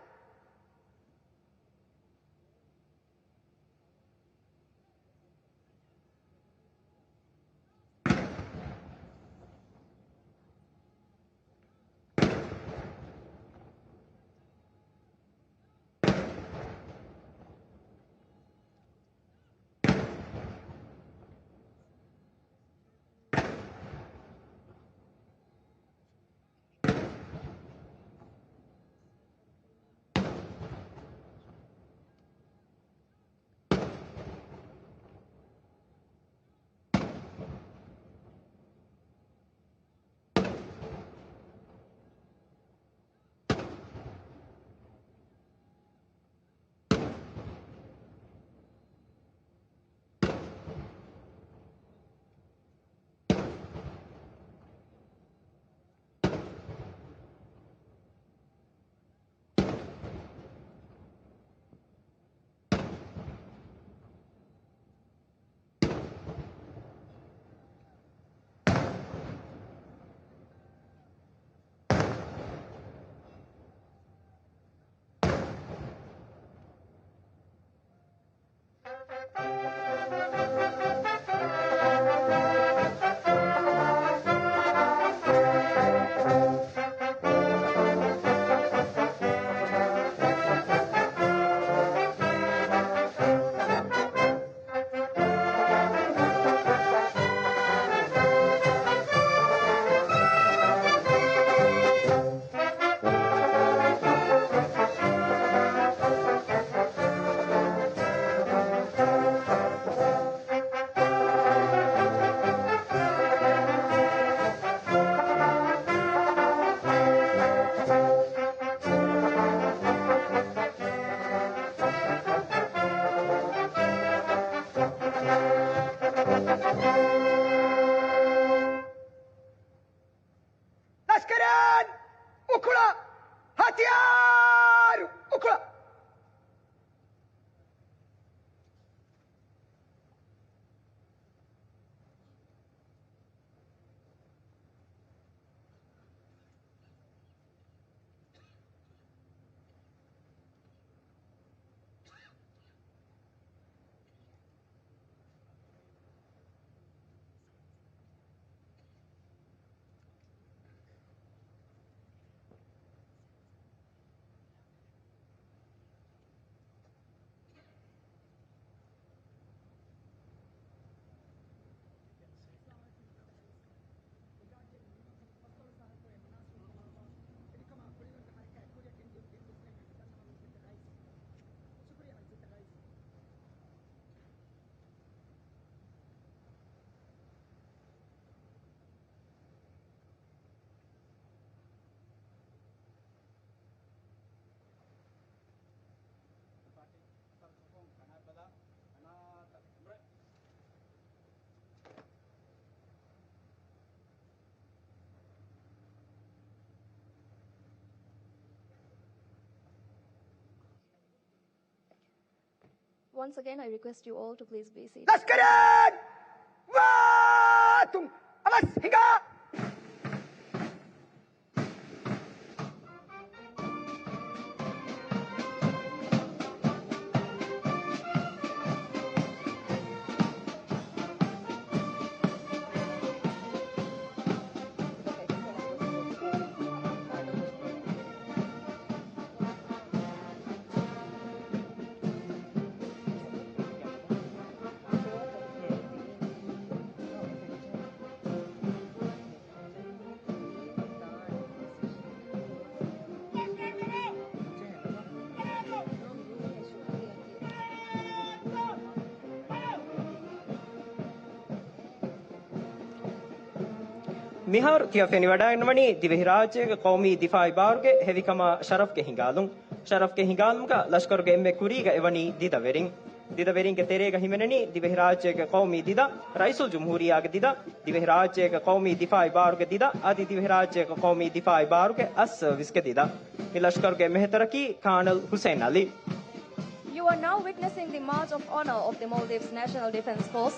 Once again, I request you all to please be seated. Laskaran! Vatum! Amas! Hinga! मिहार तिया फेनी वडायनवनी दिवहिराज्य के कौमी दिफाई बार के हेविकमा शरफ के हिंगालुम का लश्कर के एम्मे कुरी का एवनी दिदा varying के तेरे का हिमेननी दिवहिराज्य के कौमी दिदा रईसुल जमहूरिया के दिदा दिवहिराज्य के कौमी दिफाई बार के दिदा आदि दिवहिराज्य के कौमी दिफाई बार के अस विस्के दिदा लश्कर के मेहतरकी Colonel Hussein Ali. You are now witnessing the March of Honor of the Maldives National Defense Force.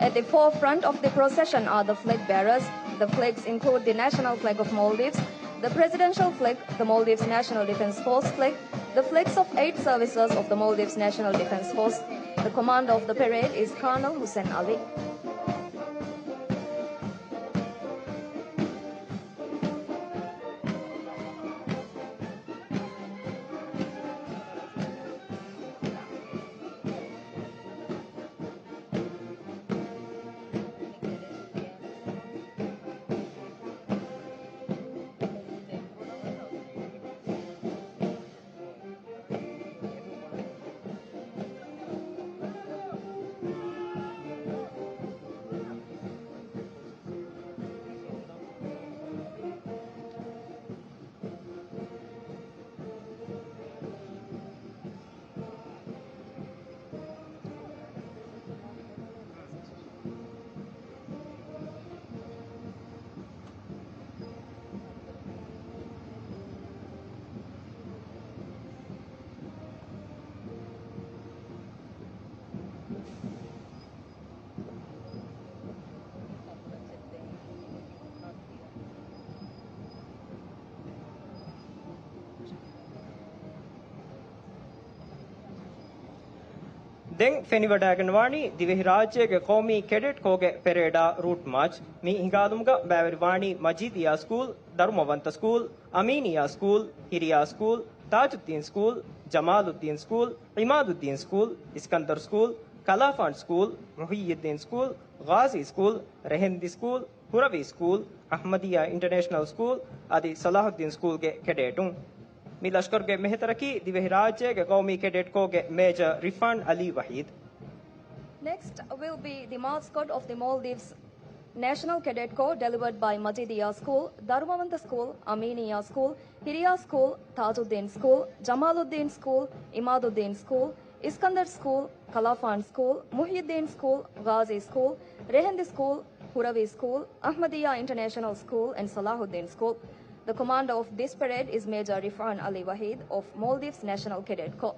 At the forefront of the procession are the flag bearers. The flags include the national flag of Maldives, the presidential flag, the Maldives National Defense Force flag, the flags of 8 services of the Maldives National Defense Force. The commander of the parade is Colonel Hussein Ali. देंग फेनिवडागनवाणी दिवहिराज्य के कौमी cadet कोगे पेरेडा route march मी हिंगादुमगा बैवरवाणी Majeediyya school Dharumavantha school Aminiya school Hiriya school Thajuddeen school Jamaluddin school Imaduddin school Iskandhar school Kalaafaanu school Muhyiddin school Ghazee school Rehendhi school Huravee school Ahmadiyya international school आदि सलाहुद्दीन स्कूल के कैडेटों मी लश्कर के मेहतरकी दिवहिराज्य के कौमी कैडेट को के major Rifan Ali Waheed. Next will be the mascot of the Maldives National Cadet Corps delivered by Majidiya School, Darmavanta School, Aminiya School, Hiriya School, Tajuddin School, Jamaluddin School, Imaduddin School, Iskandar School, Kalafan School, Muhyiddin School, Ghazi School, Rehandi School, Huravi School, Ahmadiyya International School and Salahuddin School. The commander of this parade is Major Rifan Ali Wahid of Maldives National Cadet Corps.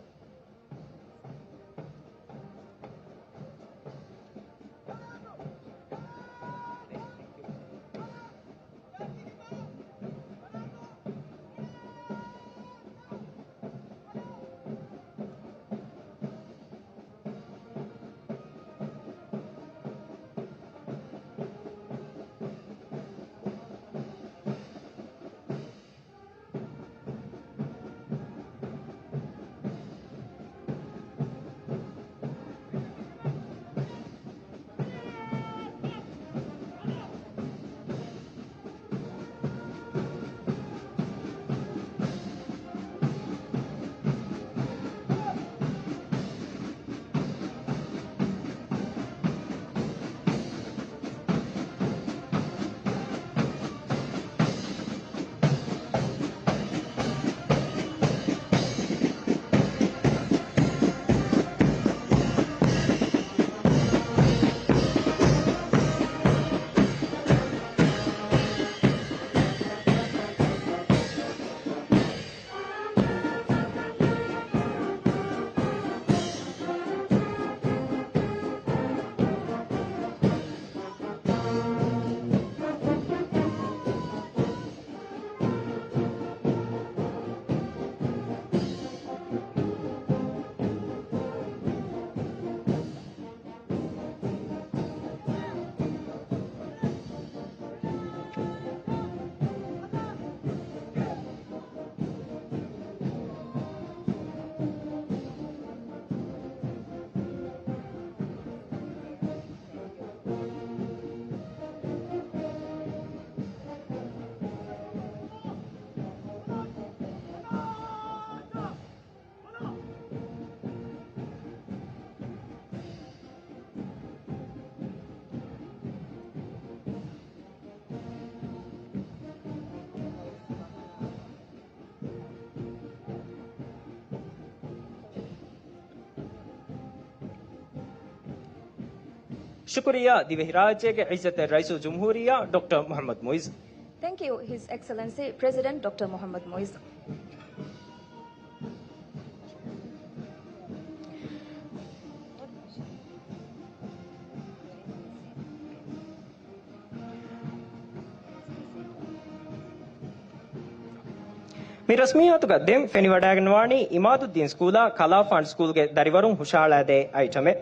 ಶುಕ್ರಿಯಾ ದಿವೆಹಿ ರಾಜ್ಯಗೆ ಇಜ್ಜತ್ ರೈಸು ಜುಮ್ಹೂರಿಯಾ doctor Mohamed Muizzu. Thank you, His Excellency President Dr. Mohammad Moiz. mi rasmiyatuga dem feni wadaganwani imaduddin skoola kalafan schoolge dariwarun hushalade aitame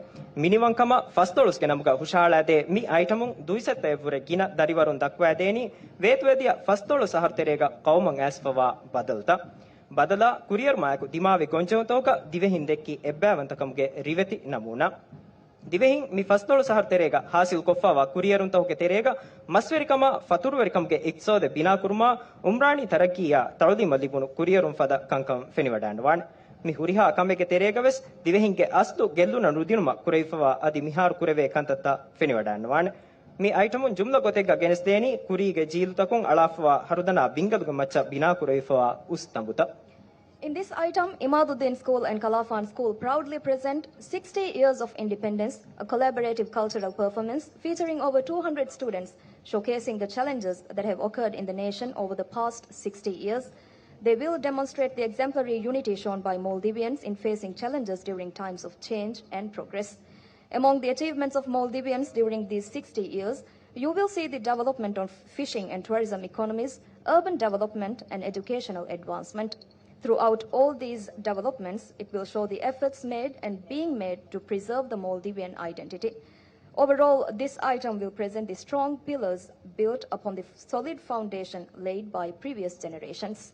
miniwankama fastolosge namuga hushalade mi aitamun duisette evure gina dariwarun dakwa deni vetuwedia fastolu saharterega qawman asfawa badala courier maaku dimawe gonchawtoka divehin dekki ebbawantakamge riveti namuna divehin mi fastolu saharterega hasil koffawa courierun tohge terega masverikama faturwerikamge iksode bina kurma umrani tarakiya tawdi malibunu courierun fada kankam feniwadandwan mi huriha kamege terega ves divehinge astu gelluna nudinuma kureifawa adi mihar kureve kantatta feniwadandwan mi aitamun jumla gotega genesdeni kurige jeelutakun alafwa harudana bingaluga macha bina kureifawa ustambuta. In this item, Imaduddin School and Kalafan School proudly present 60 Years of Independence, a collaborative cultural performance featuring over 200 students, showcasing the challenges that have occurred in the nation over the past 60 years. They will demonstrate the exemplary unity shown by Maldivians in facing challenges during times of change and progress. Among the achievements of Maldivians during these 60 years, you will see the development of fishing and tourism economies, urban development, and educational advancement. Throughout all these developments, it will show the efforts made and being made to preserve the Maldivian identity. Overall, this item will present the strong pillars built upon the solid foundation laid by previous generations.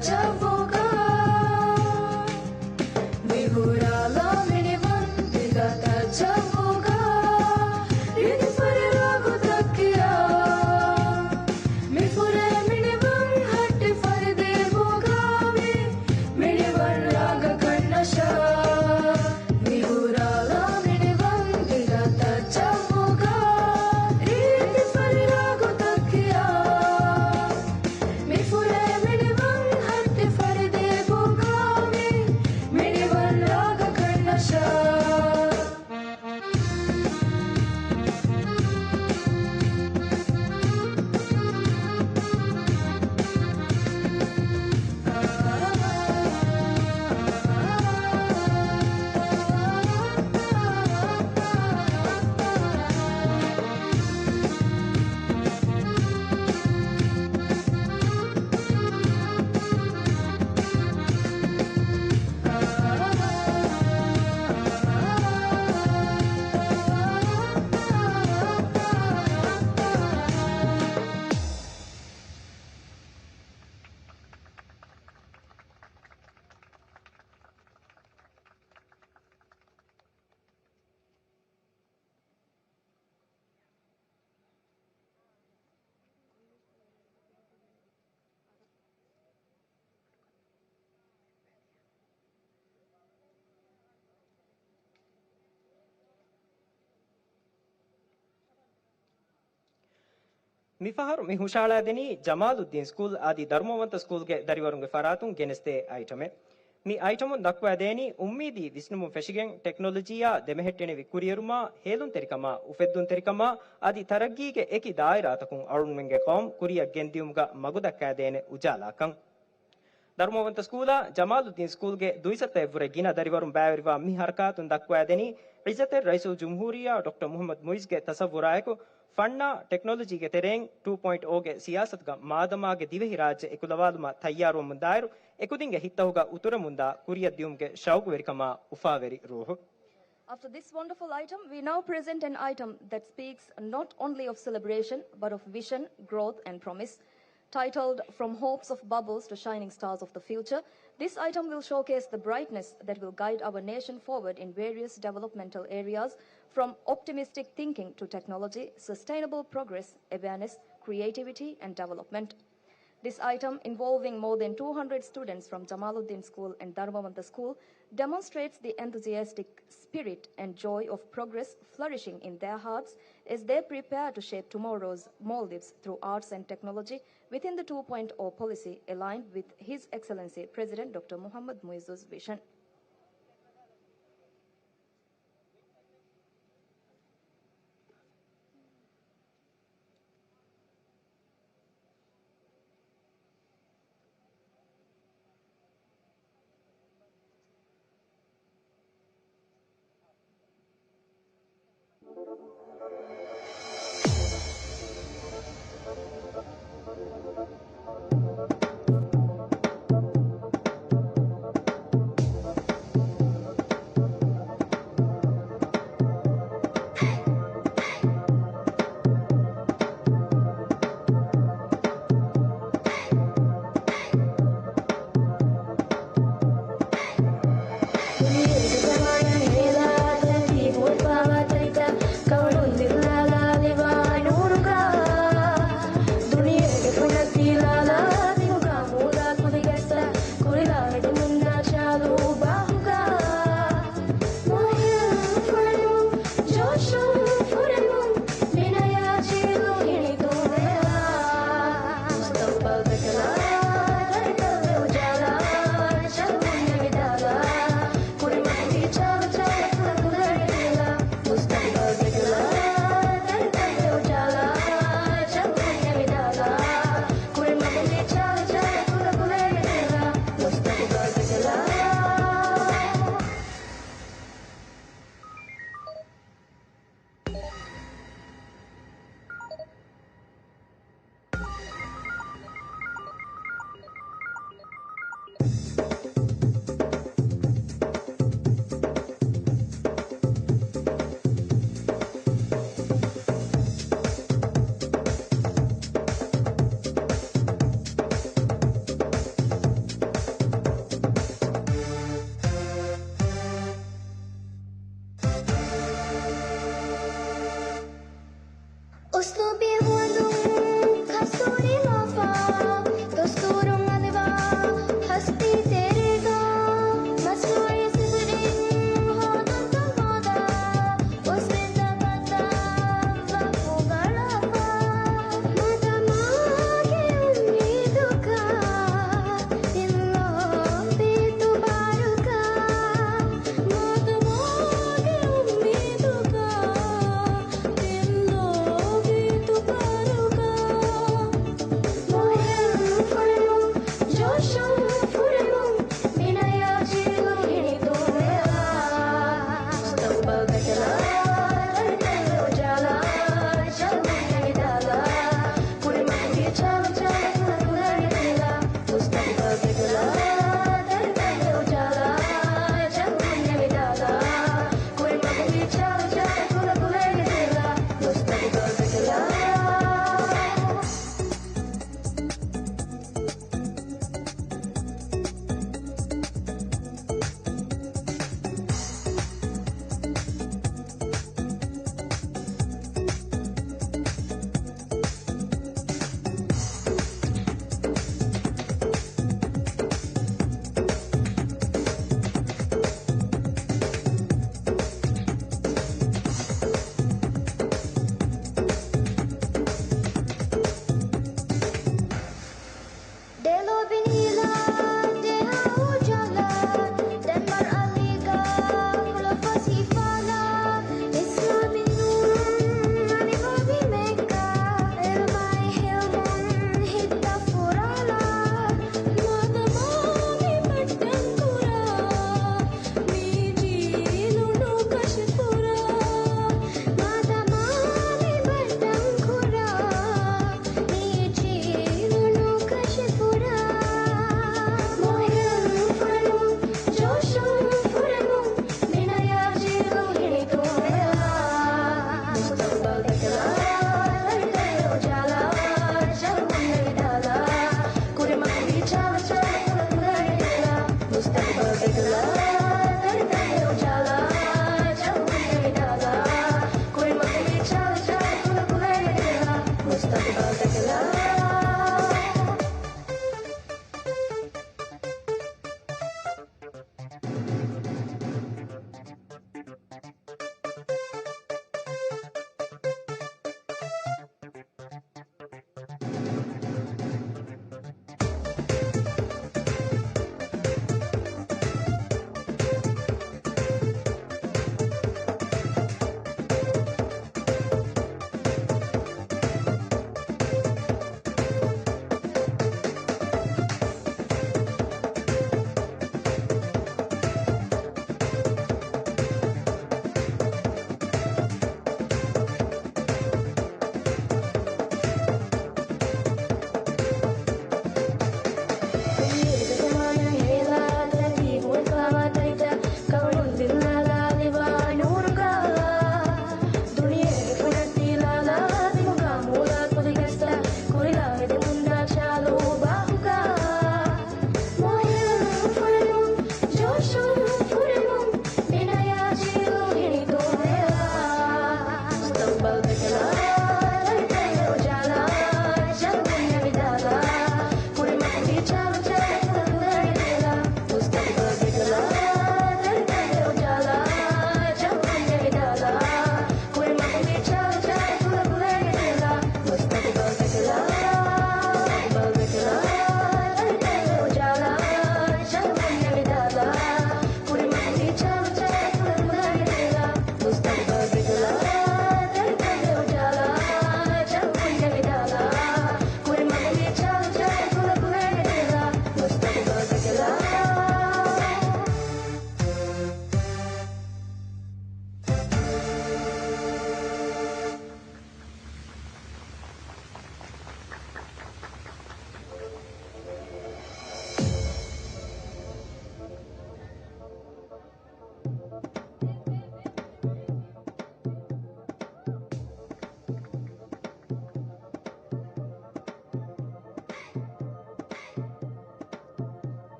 tajavuga Vihurala minivan diga tajavuga Ridi fariragu takkiya Mifure minivan hatti faride bugami Minivan raga kannasha Vihurala minivan diga tajavuga Ridi fariragu takkiya Mifure minivan hatti faride bugami Minivan raga kannasha ಮಿಫಹರು me ಹುಷಾಳಾದೆನಿ Jamaluddin school ಆದಿ ಧರ್ಮವಂತ ಸ್ಕೂಲ್ಗೆ ದರಿವರುಂಗೆ ಫರಾತುಂ ಗೆನೆಸ್ತೆ ಐಟಮೆ ಮಿ ಐಟಮುನ್ ದಕ್ವಾದೇನಿ ಉಮ್ಮೀದಿ ವಿಷ್ಣುಮು ಫೆಶಿಗೆನ್ ಟೆಕ್ನಾಲಜಿಯಾ ದೆಮೆಹೆಟ್ಟೆನೆ ವಿಕುರಿಯರುಮಾ ಹೇಲುನ್ ತೆರಿಕಮ ಉಫೆದ್ದುನ್ ತೆರಿಕಮ ಆದಿ ತರಗ್ಗೀಗೆ ಏಕಿ ದಾಯಿರಾತಕುಂ ಅರುಣ್ಮೆಂಗೆ Koum ಕುರಿಯ ಗೆಂದಿಯುಮ್ಗ ಮಗುದಕ್ಕಾದೇನೆ ಉಜಾಲಾಕಂ ಧರ್ಮವಂತ ಸ್ಕೂಲ ಜಮಾಲುದ್ದೀನ್ ಸ್ಕೂಲ್ಗೆ ದುಯಿಸತ್ತೆ ಎವ್ವರೆ ಗಿನ ದರಿವರುಂ ಬಾವರಿವಾ ಮಿ ಹರಕಾತುನ್ ದಕ್ವಾದೇನಿ ಇಜ್ಜತೆ ರೈಸುಲ್ ಜುಮ್ಹೂರಿಯಾ doctor Mohamed ಮುಯಿಜ್ಗೆ ತಸವ್ವುರಾಯಕು ಫಣ್ಣ ಟೆಕ್ನಾಲಜಿಗೆ ತೆರೆಂಗ್ 2.0 ಗೆ ಸಿಯಾಸತ್ಗ ಮಾದಮಾಗೆ ದಿವೆಹಿ ರಾಜ್ಯ ಎಕುಲವಾಲುಮ ತಯ್ಯಾರುವ ಮುಂದಾಯರು ಎಕುದಿಂಗೆ ಹಿತ್ತಹುಗ ಉತುರ ಮುಂದ ಕುರಿಯ ದ್ಯೂಮ್ಗೆ ಶೌಕ್ ವೆರಿಕಮ ಉಫಾವೆರಿ rohu. After this wonderful item, we now present an item that speaks not only of celebration but of vision, growth and promise. Titled From Hopes of Bubbles to Shining Stars of the Future, this item will showcase the brightness that will guide our nation forward in various developmental areas, from optimistic thinking to technology, sustainable progress, awareness, creativity and development. This item, involving more than 200 students from Jamaluddin School and Dharmavanta School, demonstrates the enthusiastic spirit and joy of progress flourishing in their hearts as they prepare to shape tomorrow's Maldives through arts and technology within the 2.0 policy aligned with His Excellency President Dr. Mohammad Muizzu's vision. Uslubi huanung kasturi lofa, kasturung aliva, hasti terega, masuri siring hodan tangoda, usminda banda, vaku galapa, madamage ummiduka, dillo bitu baruka, madamage ummiduka, dillo bitu baruka.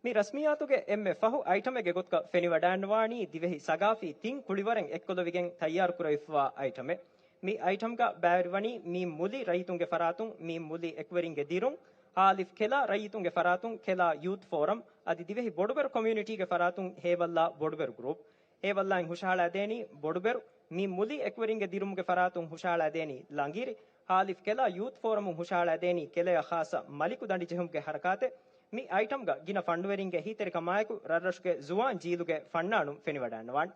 mi rasmiyatuge emme fahu itemege gotka feniwadannwani divehi sagafi tin kuliwaren ekkolovigen tayyar kurayfwa iteme mi item ga bæriwani mi muli raitunge faratun mi muli ekveringe dirun halif kela raitunge faratun kela youth forum adi divehi boduber community ge faratun hewalla boduber group hewalla in hushala deni boduber mi muli ekveringe dirumge faratun hushala deni langiri halif kela youth forum hushala deni kele khasa maliku dandi jehumge harakate mi item ga gina fundweringe hitere kamayaku rarrashuge zuwan jiluge fannanum feniwadanwan.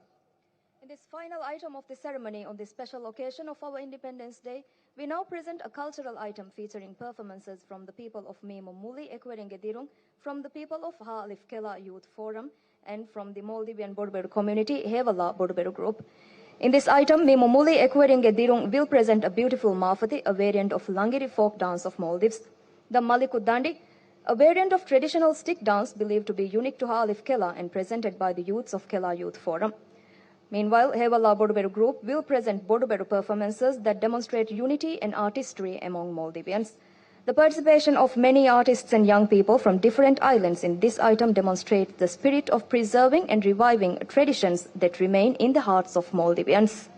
In this final item of the ceremony on the special occasion of our Independence Day, we now present a cultural item featuring performances from the people of Muli Ekwerengedirung, from the people of Halif Kela Youth Forum, and from the Maldivian Borberu community, Hevala Borberu Group. In this item, Muli Ekwerengedirung will present a beautiful mafati, a variant of Langiri folk dance of Maldives. The Malikudandi, a variant of traditional stick dance believed to be unique to Halif Kela and presented by the youths of Kela Youth Forum. Meanwhile, Hevala Boduberu Group will present Boduberu performances that demonstrate unity and artistry among Maldivians. The participation of many artists and young people from different islands in this item demonstrates the spirit of preserving and reviving traditions that remain in the hearts of Maldivians.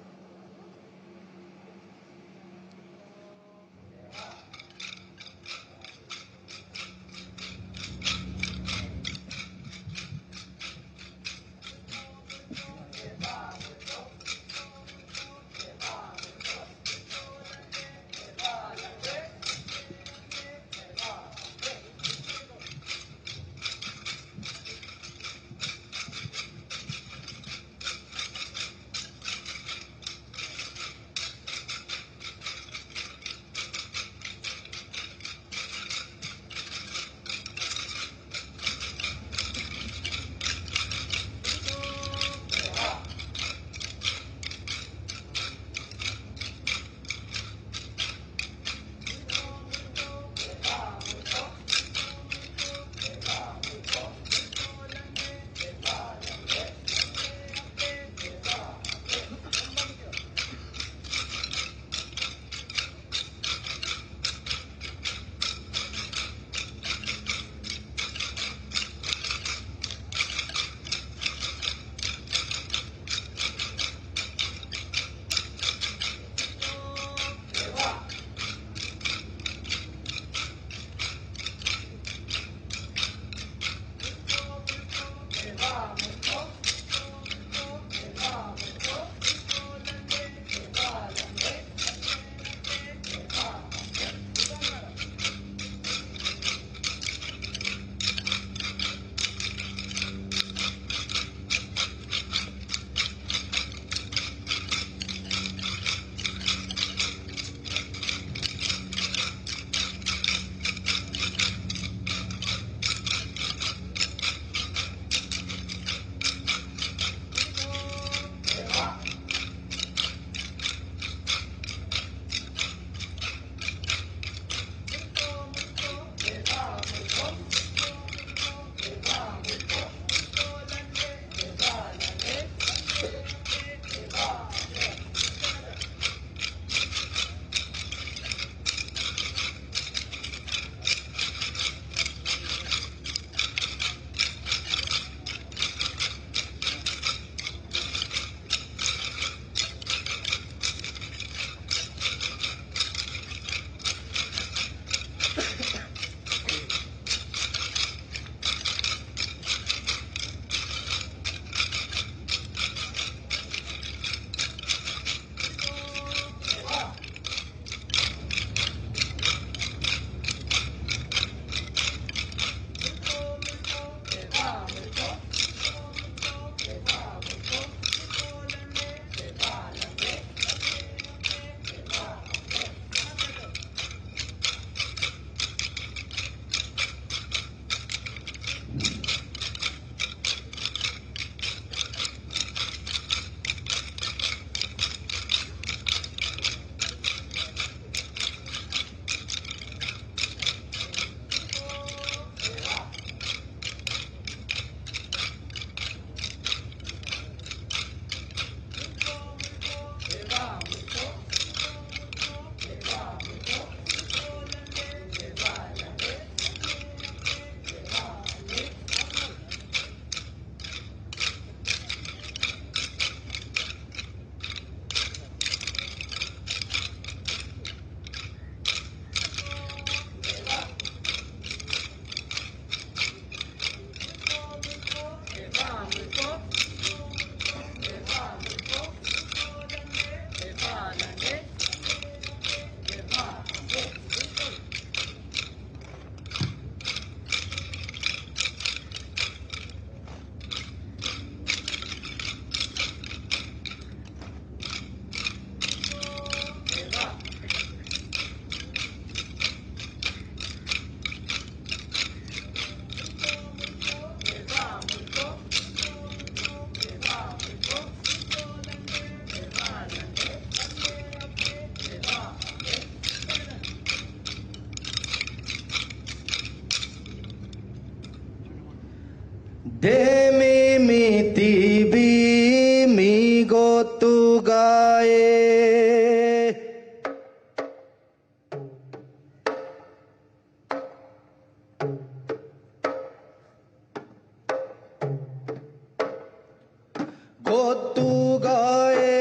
ಗೊತ್ತು ಗಾಯೆ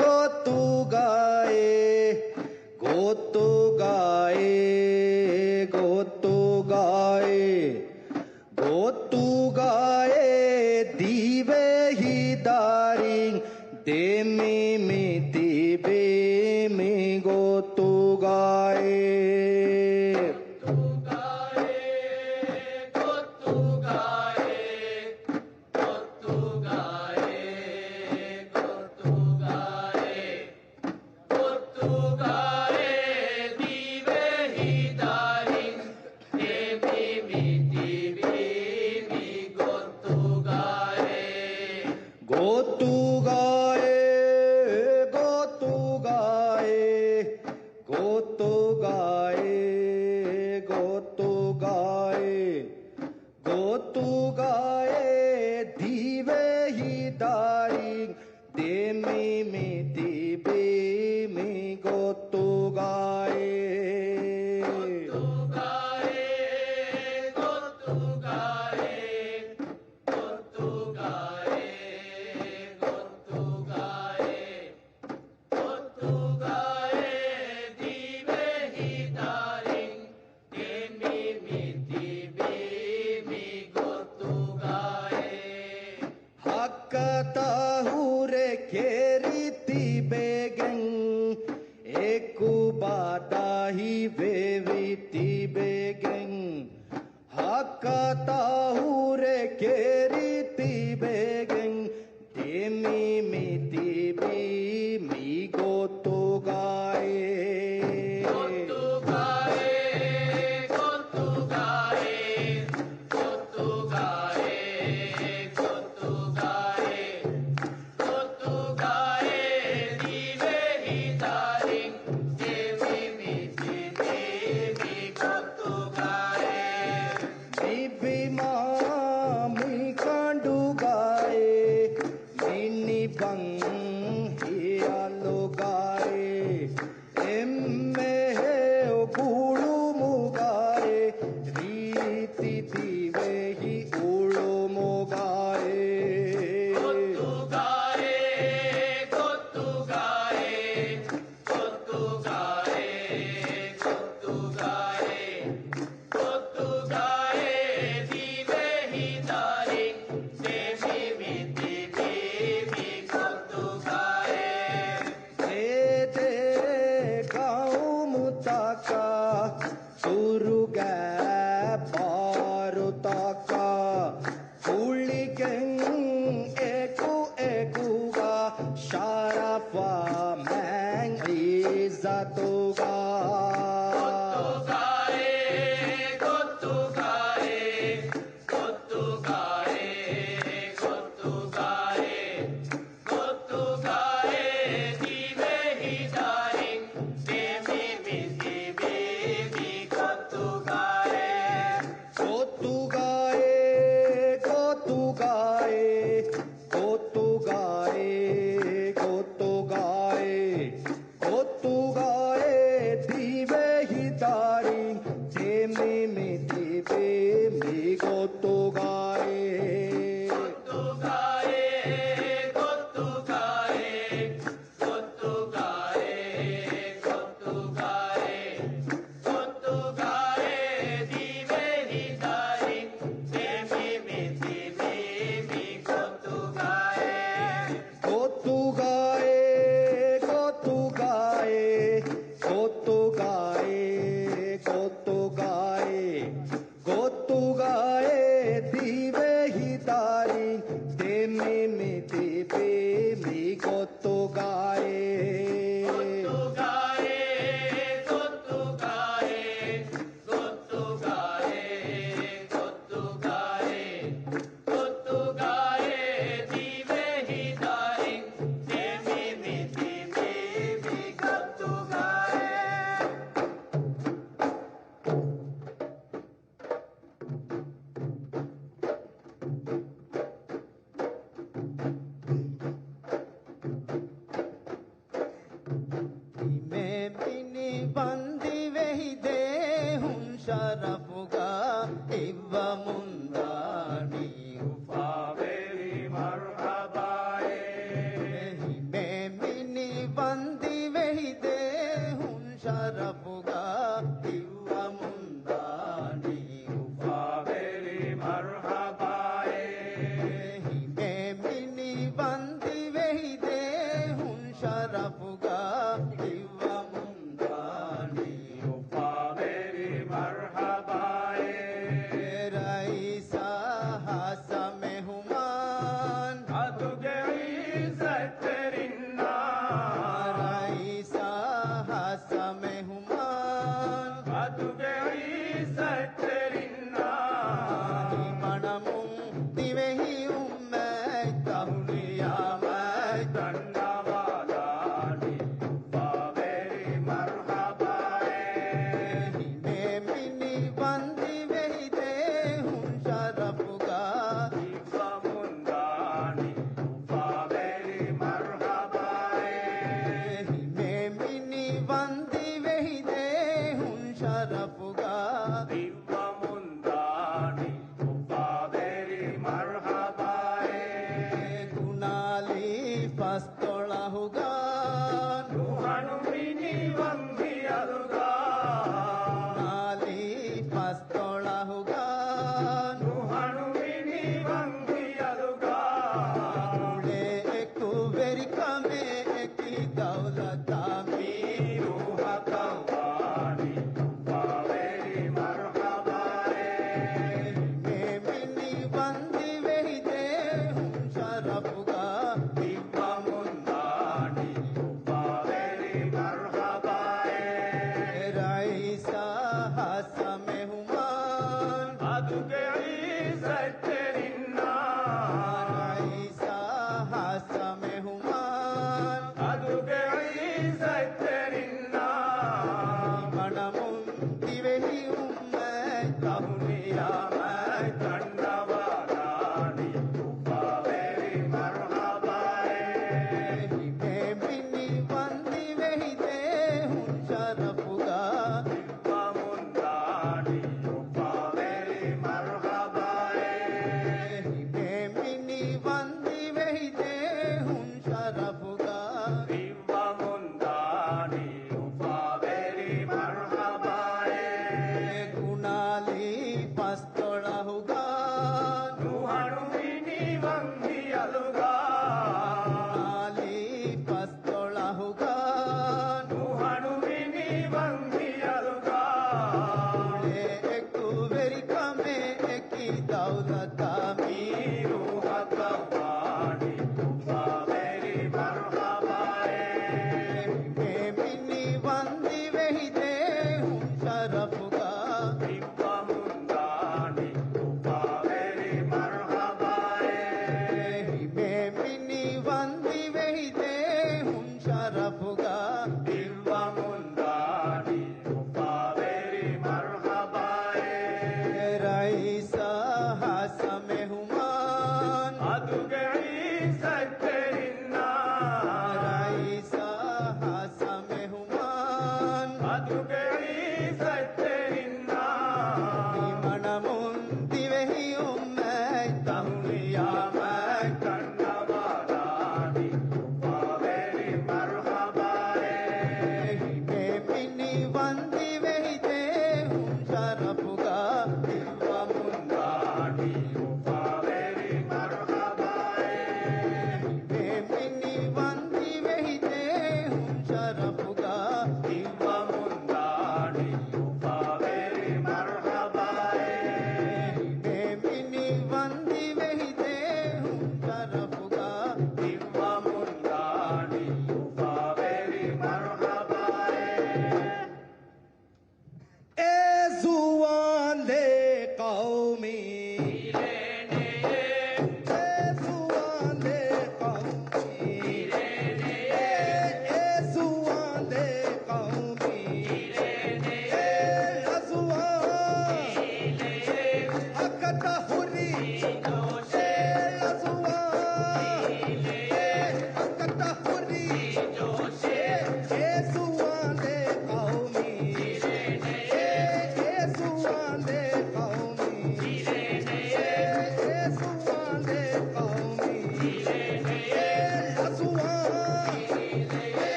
ಗೊತ್ತು ಗಾಯೆ ಗೊತ್ತು ಗಾಯೆ ಗೊತ್ತು ಗಾಯೆ ಗೊತ್ತು ಗಾಯೆ ದಿವೆ ಹಿದಾರಿಂಗ್ ದೇಮಿ ಮಿತಿ ಬೇಮಿ ಗೊತ್ತು ಗಾಯೆ ಗೊತ್ತು ಗಾಯೆ ಗೊತ್ತು ಗಾಯೆ ಗೊತ್ತು ಗಾಯೆ ಗೊತ್ತು ಗಾಯೆ ಗೊತ್ತು ಗಾಯೆ ದಿವೆ ಹಿದಾರಿಂಗ್ ದೇಮಿ ಮಿತಿ ಬೇಮಿ ಗೊತ್ತು ಗಾಯೆ ಹಕ್ಕತಾಹುರೆ ಕೇರಿತಿ ಬೇಗಂ ಏಕು ಬಾದಾಹಿ ವೇವಿತಿ ಬೇಗಂ ಹಕ್ಕತಾಹುರೆ ಕೇರಿತಿ ಬೇಗಂ ದೇಮಿ ಮಿತಿ ಬೇಮಿ ಗೊತ್ತು ಗಾಯೆ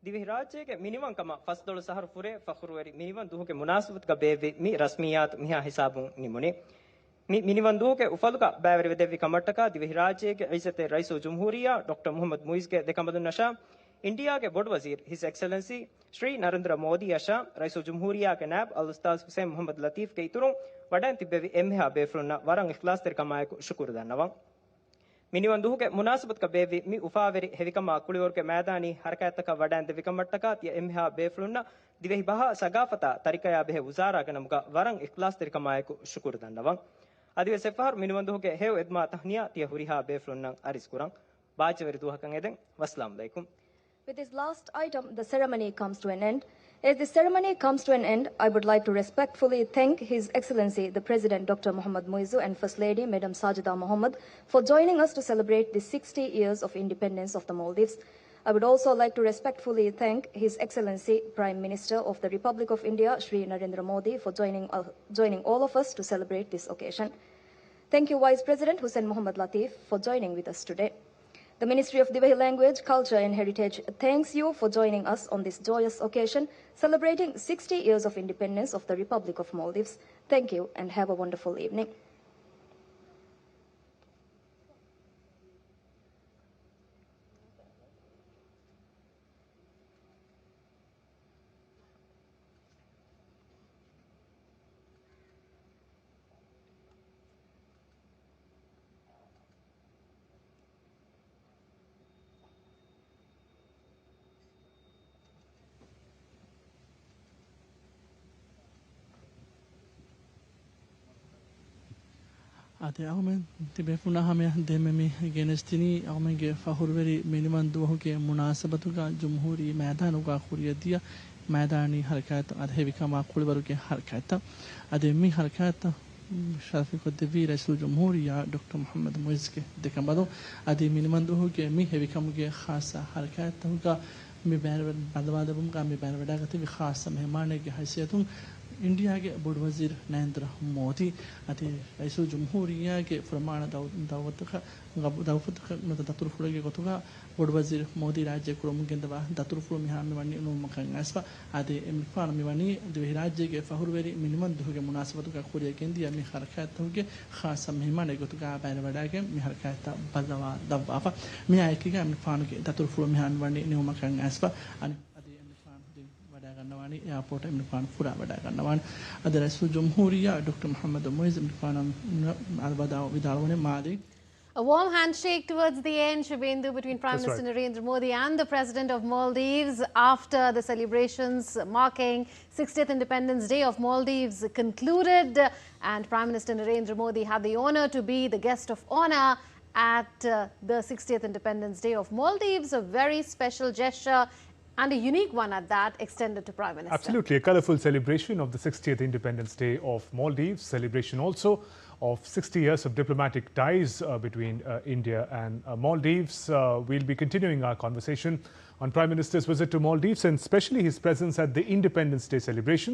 दिवे राज्य के मिनिमम कमा फसदोल सहर फुरे फखरुवरी मिनिमम दुह के मुनासिबत का बेवी मी रस्मियात मिया हिसाबों निमुने मी मिनिमम दुह के उफल का बैवरी देवी कमटका दिवे राज्य के इज्जत रईसो जमहूरिया डॉक्टर मोहम्मद मुइज के देखमदुन नशा इंडिया के बोर्ड वजीर हिज एक्सेलेंसी श्री नरेंद्र मोदी अशा रईसो जमहूरिया के नाब अल उस्ताद हुसैन मोहम्मद लतीफ के इतुरों वडन तिब्बेवी एमहा बेफरुना वरंग इखलास ter कमाए को शुक्र दनवा मिनिमम दुह के मुनासिबत का बेवी मी उफावेरी हेविकमा कुलियोर के मैदानी हरकत का वडन देविकम मट्टका तिया एमहा बेफरुना दिवेही बहा सगाफता तरीका बेह वजारा के नमका वरंग इखलास ter कमाए को शुक्र दनवा अदिवे सेफार मिनिमम दुह के हेव इदमा तहनिया तिया हुरिहा बेफरुना अरिस कुरंग बाचवेरी दुह कंगेदं वस्सलाम अलैकुम. With this last item, the ceremony comes to an end. As the ceremony comes to an end, I would like to respectfully thank His Excellency, the President Dr. Mohammad Muizzu and First Lady Madam Sajida Mohammed for joining us to celebrate the 60 years of independence of the Maldives. I would also like to respectfully thank His Excellency, Prime Minister of the Republic of India, Shri Narendra Modi, for joining all of us to celebrate this occasion. Thank you, Vice President Hussain Mohammad Latif, for joining with us today. The Ministry of Divehi Language, Culture and Heritage thanks you for joining us on this joyous occasion, celebrating 60 years of independence of the Republic of Maldives. Thank you and have a wonderful evening. ate aumen tibe puna hame dememi genestini aumenge fahurveri miniman duhuke munasabatuga jumhuri मैदानुगा खुरियदिया मैदानी हरकत अधेविकमा कुलवरुके हरकत अदेमी हरकत शरफिक देवी रसूल जमहूरिया doctor Mohammad Muiz के देखमदो अदे minimum दुहुके मी हेविकमुगे खासा हरकत हुगा मी ban बदवादबुम का मी बैन वडागते भी खास मेहमान के हैसियतुं इंडिया के बोर्ड वजीर नरेंद्र मोदी अति रईसुल जमहूरिया के फरमान दावत का दतुरफुल के कोतुगा बोर्ड वजीर मोदी राज्य कुरमुगेंदवा दतुरफुल मिहा मिवनी नु मखंगासपा अति इमफान मिवनी दिवे राज्य के फहुरवेरी मिनिमम दुगे मुनासबत का खुरिया केंदिया मी हरकत हुगे खास मेहमान के कोतुगा बैन वडा के मी हरकत बदवा दवाफा मी आयकिगा इमफान के दतुरफुल मिहा मिवनी नु मखंगासपा Nawani airport imfan fura wada gannawan adara su jumhuriya Dr. Mohammad Muiz imfan albada vidalwane madi. A warm handshake towards the end, Shubhendu, between Prime Minister Narendra Modi and the President of Maldives after the celebrations marking 60th Independence Day of Maldives concluded, and Prime Minister Narendra Modi had the honor to be the guest of honor at the 60th Independence Day of Maldives, a very special gesture and a unique one at that, extended to Prime Minister. Absolutely, a colourful celebration of the 60th Independence Day of Maldives, celebration also of 60 years of diplomatic ties between India and Maldives. We'll be continuing our conversation on Prime Minister's visit to Maldives and especially his presence at the Independence Day celebration.